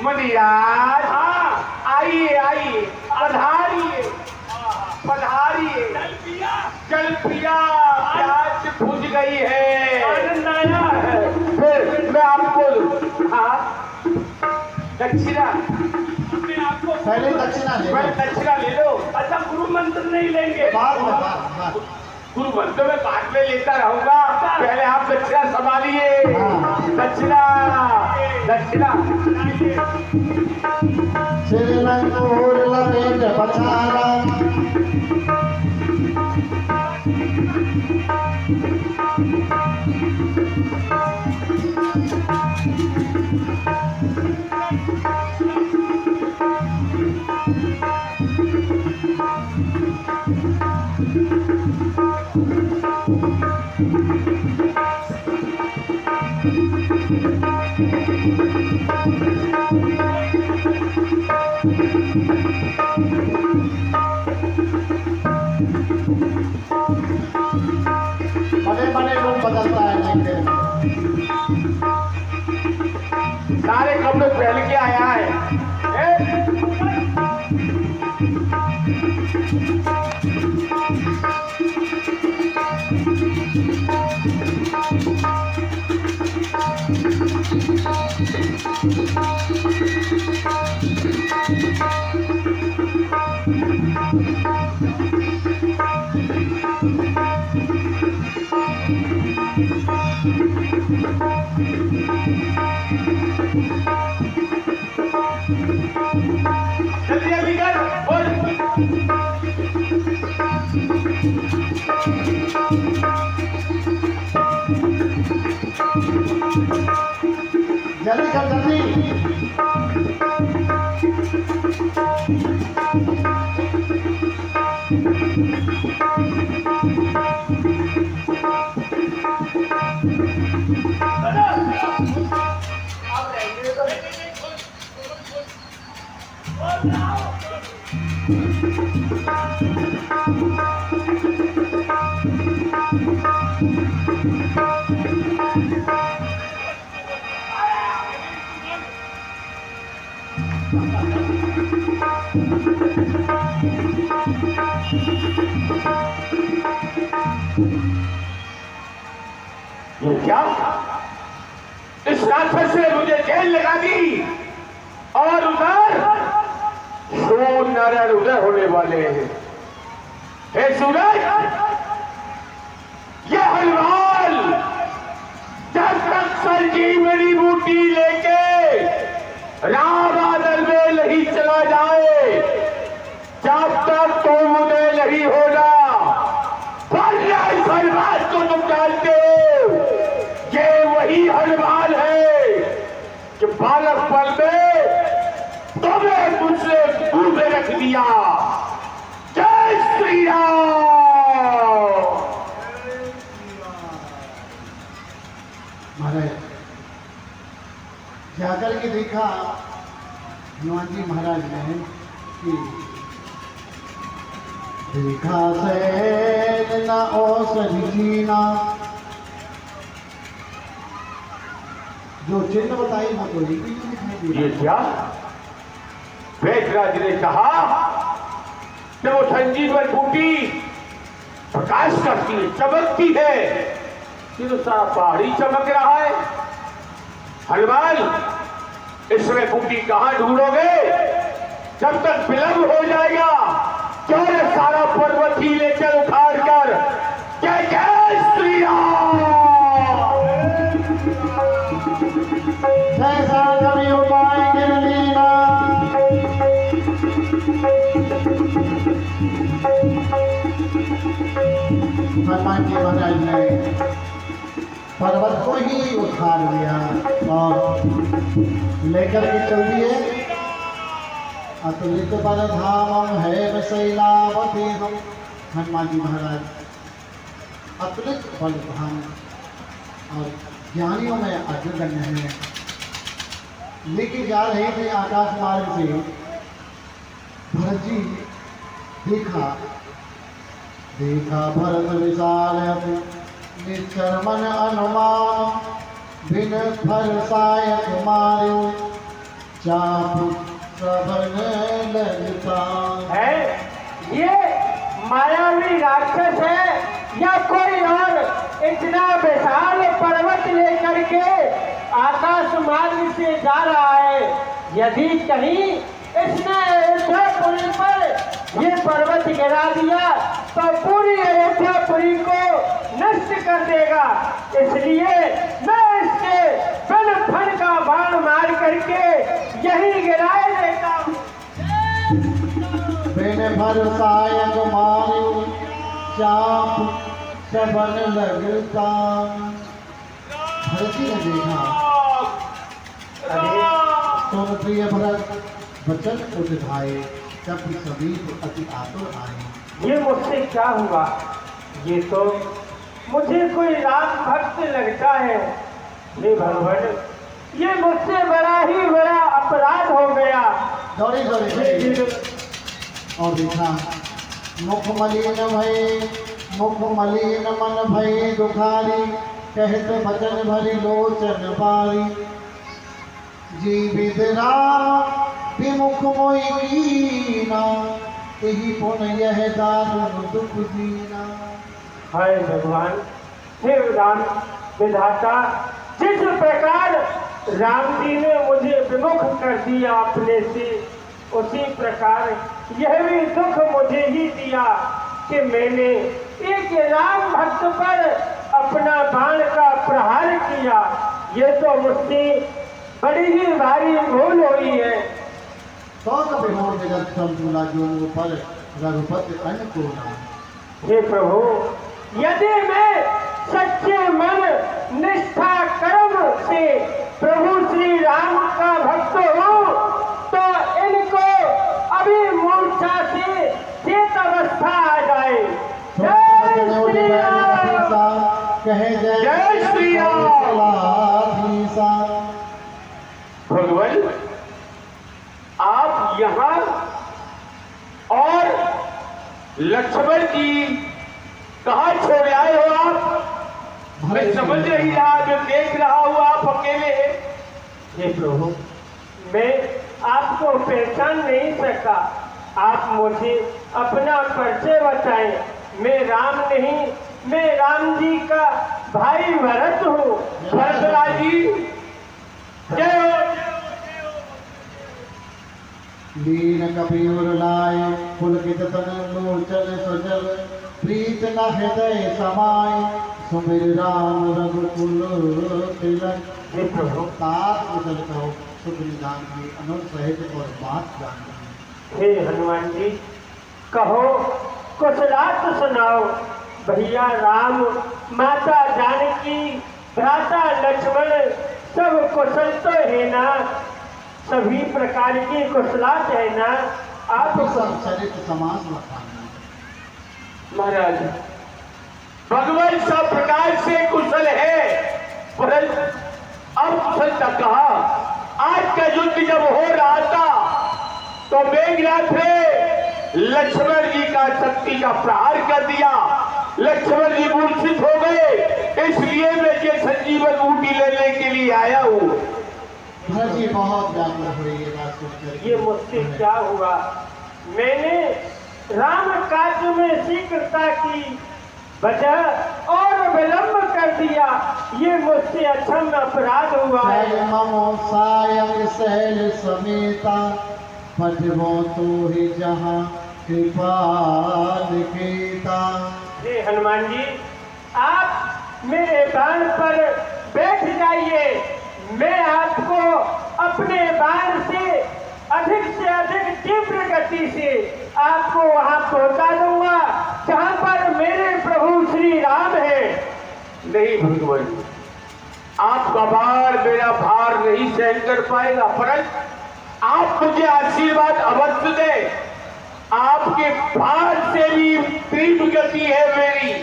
मुनिराज, हाँ आइए आइए, पधारिए पधारिए। जल पिया, प्यास बुझ गई है, आनंद आया है। फिर मैं आपको, हाँ दक्षिणा, पहले दक्षिणा ले लो। दक्षिणा ले लो। अच्छा गुरु मंत्र नहीं लेंगे? बाद गुरु मंत्र में बाद में लेता रहूंगा, पहले आप दक्षिणा संभालिए। दक्षिणा दक्षिणा। श्रीलंकोर लपेट पछाड़ा, बड़े बड़े रूप बदलता है लंके में। सारे कपड़े पहन के आया है। जल्दी जल्दी कर, बोल। जल्दी कर जल्दी। ये क्या? इस राक्षस ने मुझे जेल लगा दी और उधर सूर्य नारायण उदय होने वाले हैं। हे सूरज, ये हलवाल जब तक संजीवनी बूटी लेके राम बादल में नहीं चला जाए, जब तक तुम उदय नहीं होना। वरना इस हलवाल को तुम जानते हो, ये वही हलवाल है कि बालकपन में तुम्हें मुझसे दूर में रख दिया। जय श्री राम। महाराज जाकर के देखा हनुमान जी महाराज ने कि देखा से न औषधि जीना, जो चिन्ह बताई वो तो लिखी नहीं दिखाई दे ये रहा। क्या? वेदराज ने कहा कि वो संजीवन बूटी प्रकाश करती है, चमकती है। ये तो सारा पहाड़ ही चमक रहा है। हनुमान, इसमें बूटी कहाँ ढूंढोगे? जब तक विलंब हो जाएगा क्यों ये सारा पर्वत ही लेकर उखाड़ कर जय जय श्री राम। जैसा कभी उपाय गिर लीना, हनुमान जी महाराज ने पर्वत को ही उखाड़ लिया और लेकर के चल दिए। अतुलित बल धाम है शैलावती हम। हनुमान जी महाराज अतुलित बल धाम और ज्ञानियों में अग्रगण्य हैं। लेके जा रहे थे आकाश मार्ग से। भरत जी देखा भरत विशाल निश्चर मन अनुमान, बिन फरसाय कुमारो चाप श्रवण लगता है ये मायावी राक्षस है या कोई और इतना विशाल पर्वत लेकर के आकाश मार्ग से जा रहा है। यदि कहीं इसने अयोध्यापुरी पर ये पर्वत गिरा दिया तो पूरी अयोध्यापुरी को नष्ट कर देगा। इसलिए मैं इसके बल फन का बाण मार करके यही गिराए देता हूँ। बिन भरसाय कुमारो चाप श्रवण लगता। भरत जी ने देखा तुम प्रिय भरत वचन को दिखाए तब समीप अति आतुर आए। ये मुझसे क्या हुआ? ये तो मुझे कोई राम भक्त लगता है। हे भगवान, ये मुझसे बड़ा ही बड़ा अपराध हो गया। दौड़े दौड़े और देखा मुख मलिन मन भय दुखारी कहत भजन भरी लोचन पारी जीवित राम विमुख मोई कीना यही पुन यह दारुण दुख दीना। हाय भगवान, हे राम विधाता, जिस प्रकार राम जी ने मुझे विमुख कर दिया अपने से, उसी प्रकार यह भी दुख मुझे ही दिया कि मैंने एक राम भक्त पर अपना बाण का प्रहार किया। ये तो मुझसे बड़ी ही भारी भूल हुई है। तो कभी मोर जगत संतुला जो पर रघुपति अन्नपूर्णा। हे प्रभु, यदि मैं सच्चे मन निष्ठा कर्म से प्रभु श्री राम का भक्त हूँ तो इनको अभी मूर्छा से चेत अवस्था आ जाए। जय श्री राम, कहे जय श्री राम। भगवान, आप यहाँ और लक्ष्मण जी कहाँ छोड़ आए हो आप? मैं समझ नहीं रहा, मैं देख रहा हूँ आप अकेले हैं। हे प्रभु, मैं आपको पहचान नहीं सका। आप मुझे अपना परिचय बताएं। मैं राम नहीं, मैं राम जी का भाई भरत हूँ। भरतलाल जी, जय हो। लीन कपियुर लाय पुलकित तन लोचन सजल प्रीत न हृदय समाय सुमिर राम रघुकुल तिलक। हे प्रभु, तात कुशल कहो सुख निदान की अनुर सहित और बात जान। हे हनुमान जी, कहो कुशलात सुनाओ। भैया राम, माता जानकी, भ्राता लक्ष्मण सब कुशल तो है ना? सभी प्रकार की कुशलात है ना? आप सब चरित्र समास लखाना। महाराज, भगवान सब प्रकार से कुशल है, परंतु अब कुशलता कहा? आज का युद्ध जब हो रहा था तो मेघनाथ ने लक्ष्मण जी का शक्ति का प्रहार कर दिया। लक्ष्मण जी मूर्छित हो गए, इसलिए मैं ये संजीवन बूटी लेने के लिए आया हूँ। जी बहुत व्याकुल हुई ये बात सुनकर। ये मुझसे क्या हुआ? मैंने राम कार्य में शीघ्रता की वजह और विलंब कर दिया। ये मुझसे अक्षम अपराध हुआ है। ममो सायं सहल समेता पठबो तो ही जहाँ कृपा निकेता। हे हनुमान जी, आप मेरे बाण पर बैठ जाइए। मैं आपको अपने बाण से अधिक तीव्र गति से आपको वहां पहुंचा दूंगा जहां पर मेरे प्रभु श्री राम है। नहीं भगवान, आपका बाण मेरा भार नहीं सहन कर पाएगा, परंतु आप मुझे आशीर्वाद अवश्य दें। आपके भार से भी तीव्र गति है मेरी,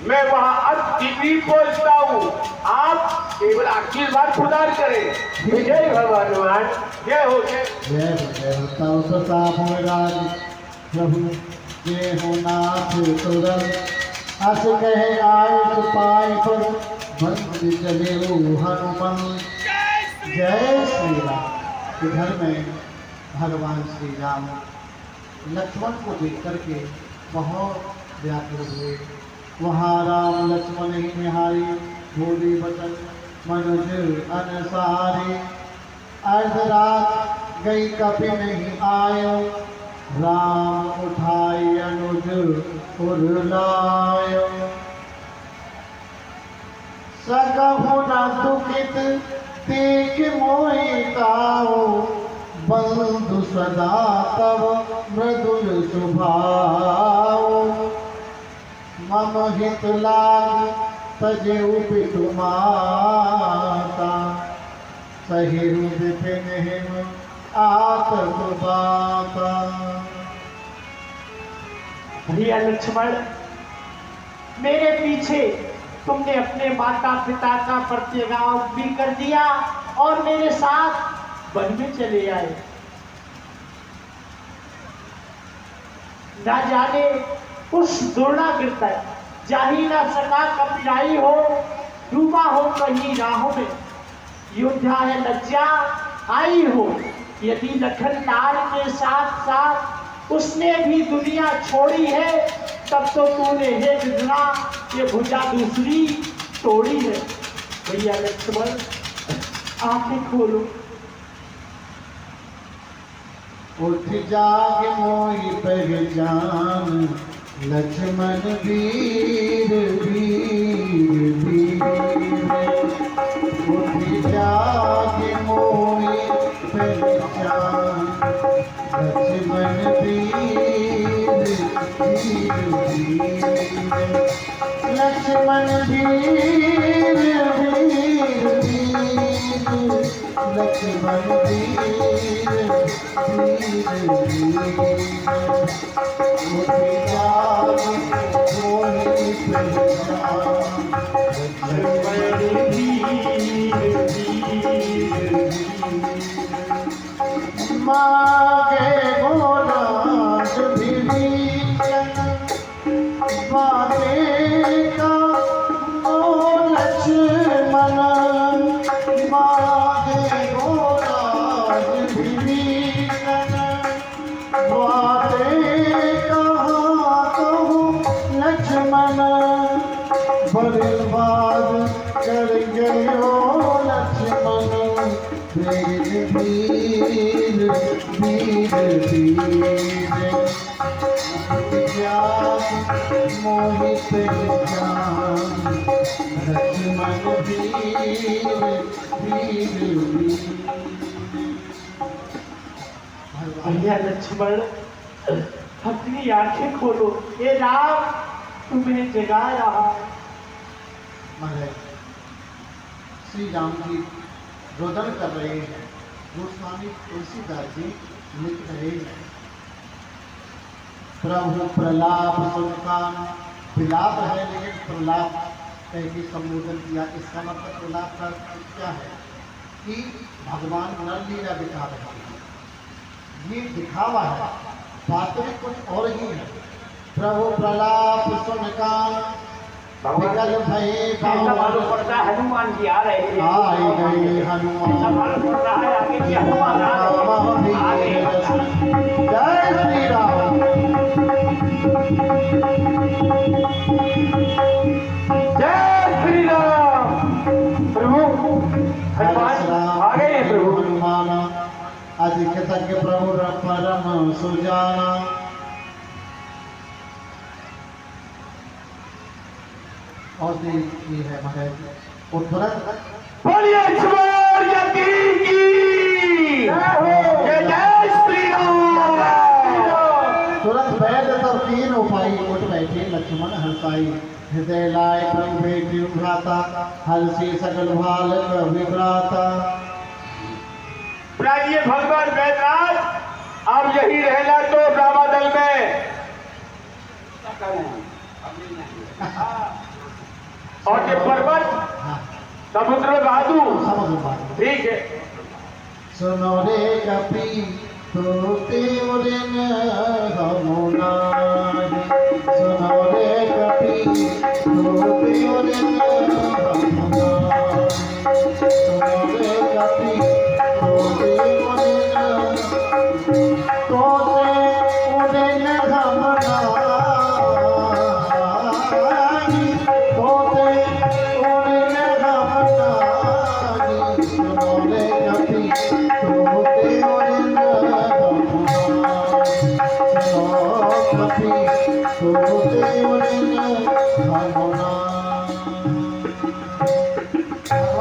मैं वहां अति पहुंचता हूँ। आप केवल आशीर्वाद प्रदान करें। जय भगवान, जय हो जय। जय हो तव प्रताप हो राज प्रभु जय हो नाथ तुरंत अस कहे आय पाय पर बंद चले हनुमान। जय श्री राम। इधर में भगवान श्री राम लक्ष्मण को देख करके बहुत व्याकुल हुए। वहाँ राम लक्ष्मण ही निहारी, बोले बचन मनुज अनसारे। अर्धरात गई कभी नहीं आयो, राम उठाई अनुज उर्लायो। सकहु न दुखित देख मोहि ताओ, बंधु सदा तब मृदुल स्वभाव। मम हित लाग तजेउ पितु माता, सहिरु विपिन हिम आतप बाता। भैया लक्ष्मण, मेरे पीछे तुमने अपने माता पिता का प्रतिज्ञान भी कर दिया और मेरे साथ वन में चले आए। ना जाने उस दुर्णागिर तक जा ही ना सका, कपिराई हो, डूबा हो कहीं राहों में, युद्धा है लज्जा आई हो। यदि लखन लाल के साथ साथ उसने भी दुनिया छोड़ी है, तब तो तूने हे विधना ये भुजा दूसरी तोड़ी है। भैया लक्ष्मण, आंखें खोलो। उठ जाग मोहि पहचान, लक्ष्मण वीर वीर वीर। उठ जाग मोहि पहचान, लक्ष्मण वीर वीर वीर। लक्ष्मण वीर वीर वीर। लक्ष्मण वीर वीर वीर। उठ जाग मोहि पहचान, लक्ष्मण वीर वीर वीर। मागे गोलाज विभीषण, बाते का ओ लक्ष्मण। मागे गोलाज विभीषण, बाते कहाँ कहूँ लक्ष्मण। बर्बाद कर गयो लक्ष्मण, वीर वीर वीर वीर। मोहि पहचान, लक्ष्मण वीर वीर वीर। भैया लक्ष्मण, अपनी आंखें खोलो। ये राम तुम्हें जगा रहा है। महाराज श्री राम जी रोदन कर रहे हैं। गोस्वामी तुलसीदास जी लिख रहे हैं, प्रभु प्रलाप सुनकान। विलाप है लेकिन प्रलाप कह के संबोधन किया। इसका मतलब प्रलाप का क्या है कि भगवान नर लीला दिखा रहे हैं। ये दिखावा है, वास्तविक कुछ और ही है। प्रभु प्रलाप सुनकान, विकल भये मालूम पड़ता है हनुमान जी आ रहे हैं। आए गए हनुमान। मालूम पड़ रहा है आगे कि हनुमान आ रहे हैं। जय श्री राम। जय श्री राम। प्रभु हनुमान आ गए हैं। प्रभु हनुमान अधिक तक प्रभु परम सुजाना। और ये है महाराज वो तुरंत बोलिए छुआर यती की जय श्री राम। तुरंत वैद तब तीन उपाय उठ बैठे लक्ष्मण हर्षाई। हृदय लाय प्रभु भेटी भ्राता, हर्षि सकल भाल विभ्राता। प्राइए भगवान वैद्यनाथ, अब यही रहना तो ड्रामा दल में। और ये पर्वत हाँ समुद्र में बहादू। समझ बात। ठीक है। सुनो रे कपी तो तेरे हमुनारी। सुनो रे कपी तो तेरे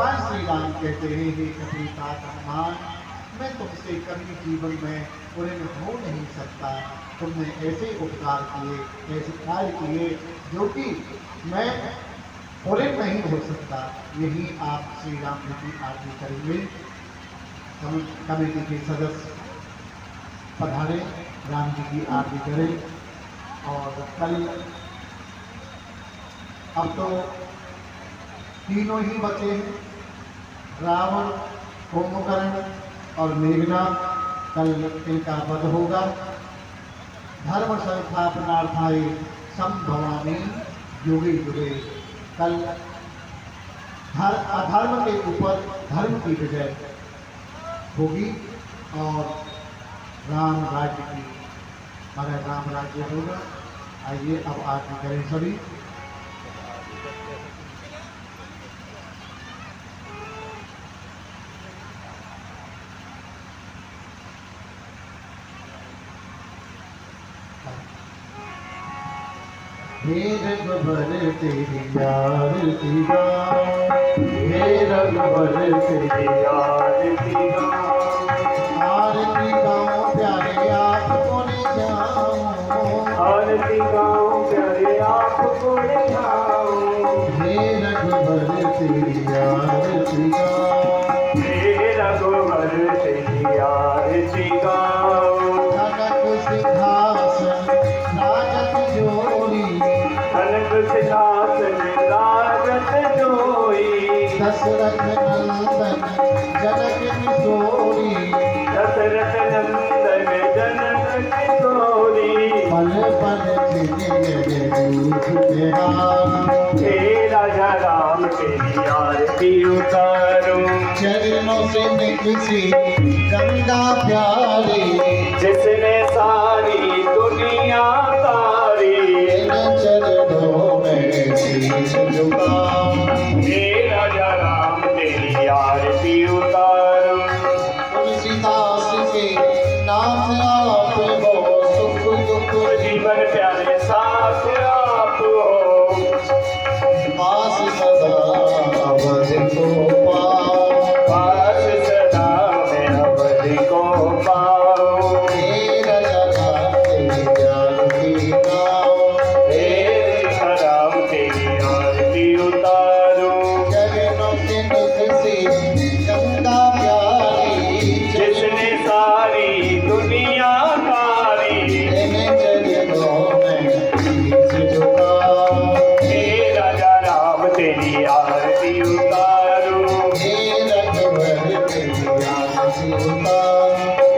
भगवान श्री राम कहते हैं, हे कपीता हनुमान, मैं तुमसे कभी जीवन में पूर्ण हो नहीं सकता। तुमने ऐसे उपकार किए, ऐसे कार्य किए जो कि मैं पूर्ण नहीं हो सकता। यही आप श्री राम जी की आरती करेंगे। कमेटी के सदस्य पधारे, राम जी की आरती करें। और कल अब तो तीनों ही बचे हैं, रावण, कुंभकर्ण और मेघनाथ। कल इनका वध होगा। धर्म संस्थापनार्थाय संभवामि युगे युगे। कल अधर्म के ऊपर धर्म की विजय होगी और राम राज्य की हमारा राम राज्य होगा। आइए अब आरती करें सभी। हे रघुवर तेरी आरती गाऊं, हे रघुवर तेरी आरती गाऊं, आरती गाऊं प्यारे आपको निभाऊं, आरती गाऊं प्यारे आपको निभाऊं। हे रघुवर तेरी आरती गाऊं, हे रघुवर तेरी आरती गाऊं। कनक सिंहासन राजत जोड़ी, कनक सिंहासन राजत जोई। दशरथ नंदन जनक किशोरी, दशरथ नंदन जनक किशोरी। पल पल चिन्ह रूप तेरा, हे राजा राम तेरी आरती उतारो। चरणों से निकसी गंगा प्यारी, जिसने सारी दुनिया तारी। चरणों में शीश झुकाऊं, हे राजा राम तेरी आरती उतारो। तुलसीदास के नाथ आप हो, सुख दुख जीवन प्यारे साथ आप हो। पास सदा अवध को पाओ, पास सदा मैं अवध को पाओ। हे राजा राम तेरी आरती गाओ, हे राम तेरी आरती उतारो। चरणों से निकसी गंगा प्यारी, जिसने सारी दुनिया तारी। चरणों में शीश झुकाओ, हे राजा राम तेरी आरती उतारो। हे रघुवर तेरी आरती उतारो,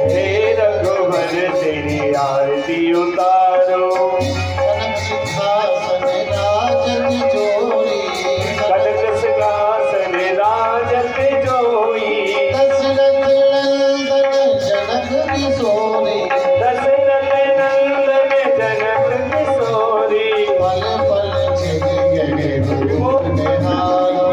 हे रघुवर तेरी आरती उतारो। कनक सिंहासन राजत जोई, कनक सिंहासन राजत जोई। दशरथ नंदन जनक किशोरी, दशरथ नंदन जनक किशोरी। पल पल छिन्न रूप निहारो,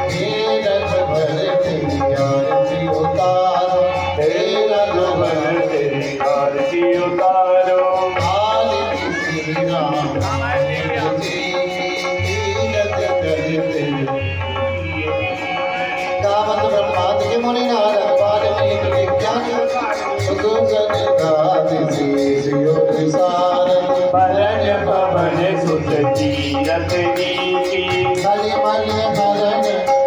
हे रघुवर तेरी आरती उतारो, हे रघुवर तेरी आरती उतारो। आरती श्री राम गावत ब्रह्मांड के मुनि नारद वाल्मीकि विज्ञान सुख जन गादि शीश योग सारंग। भरन पवन सुत तीरथ नीति, कलिमल हरण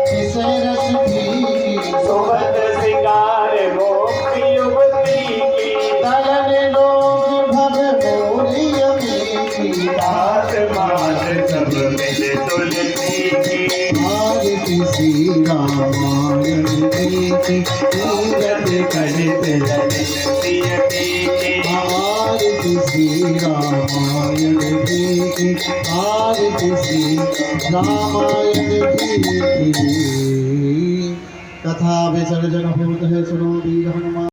किसे रस भीगी। सुबद सिंगार मोक्ष युवती की, तरन लोग भव मोरी अमीठी। हाथ माथ सब मिल तुलसी की, आरती श्री रामायण की। तीरथ कलित ललित की, आरती श्री रामायण की। आरती श्री रामायण की। कथा विसर्जन होत है, सुनो वीर हनुमान।